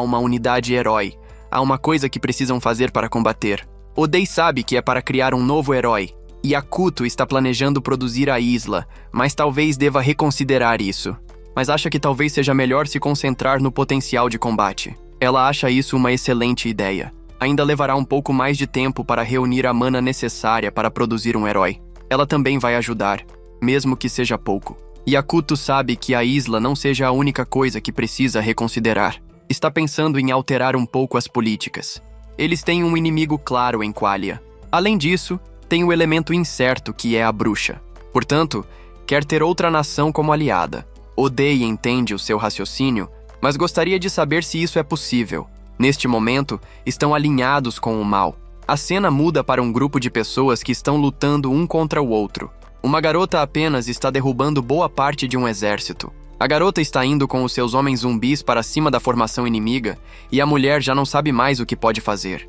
uma unidade herói, há uma coisa que precisam fazer para combater. Oday sabe que é para criar um novo herói. Yakuto está planejando produzir a isla, mas talvez deva reconsiderar isso. Mas acha que talvez seja melhor se concentrar no potencial de combate. Ela acha isso uma excelente ideia. Ainda levará um pouco mais de tempo para reunir a mana necessária para produzir um herói. Ela também vai ajudar, mesmo que seja pouco. Yakuto sabe que a isla não seja a única coisa que precisa reconsiderar. Está pensando em alterar um pouco as políticas. Eles têm um inimigo claro em Qualia. Além disso, tem o elemento incerto que é a bruxa. Portanto, quer ter outra nação como aliada. Oday entende o seu raciocínio, mas gostaria de saber se isso é possível. Neste momento, estão alinhados com o mal. A cena muda para um grupo de pessoas que estão lutando um contra o outro. Uma garota apenas está derrubando boa parte de um exército. A garota está indo com os seus homens zumbis para cima da formação inimiga e a mulher já não sabe mais o que pode fazer.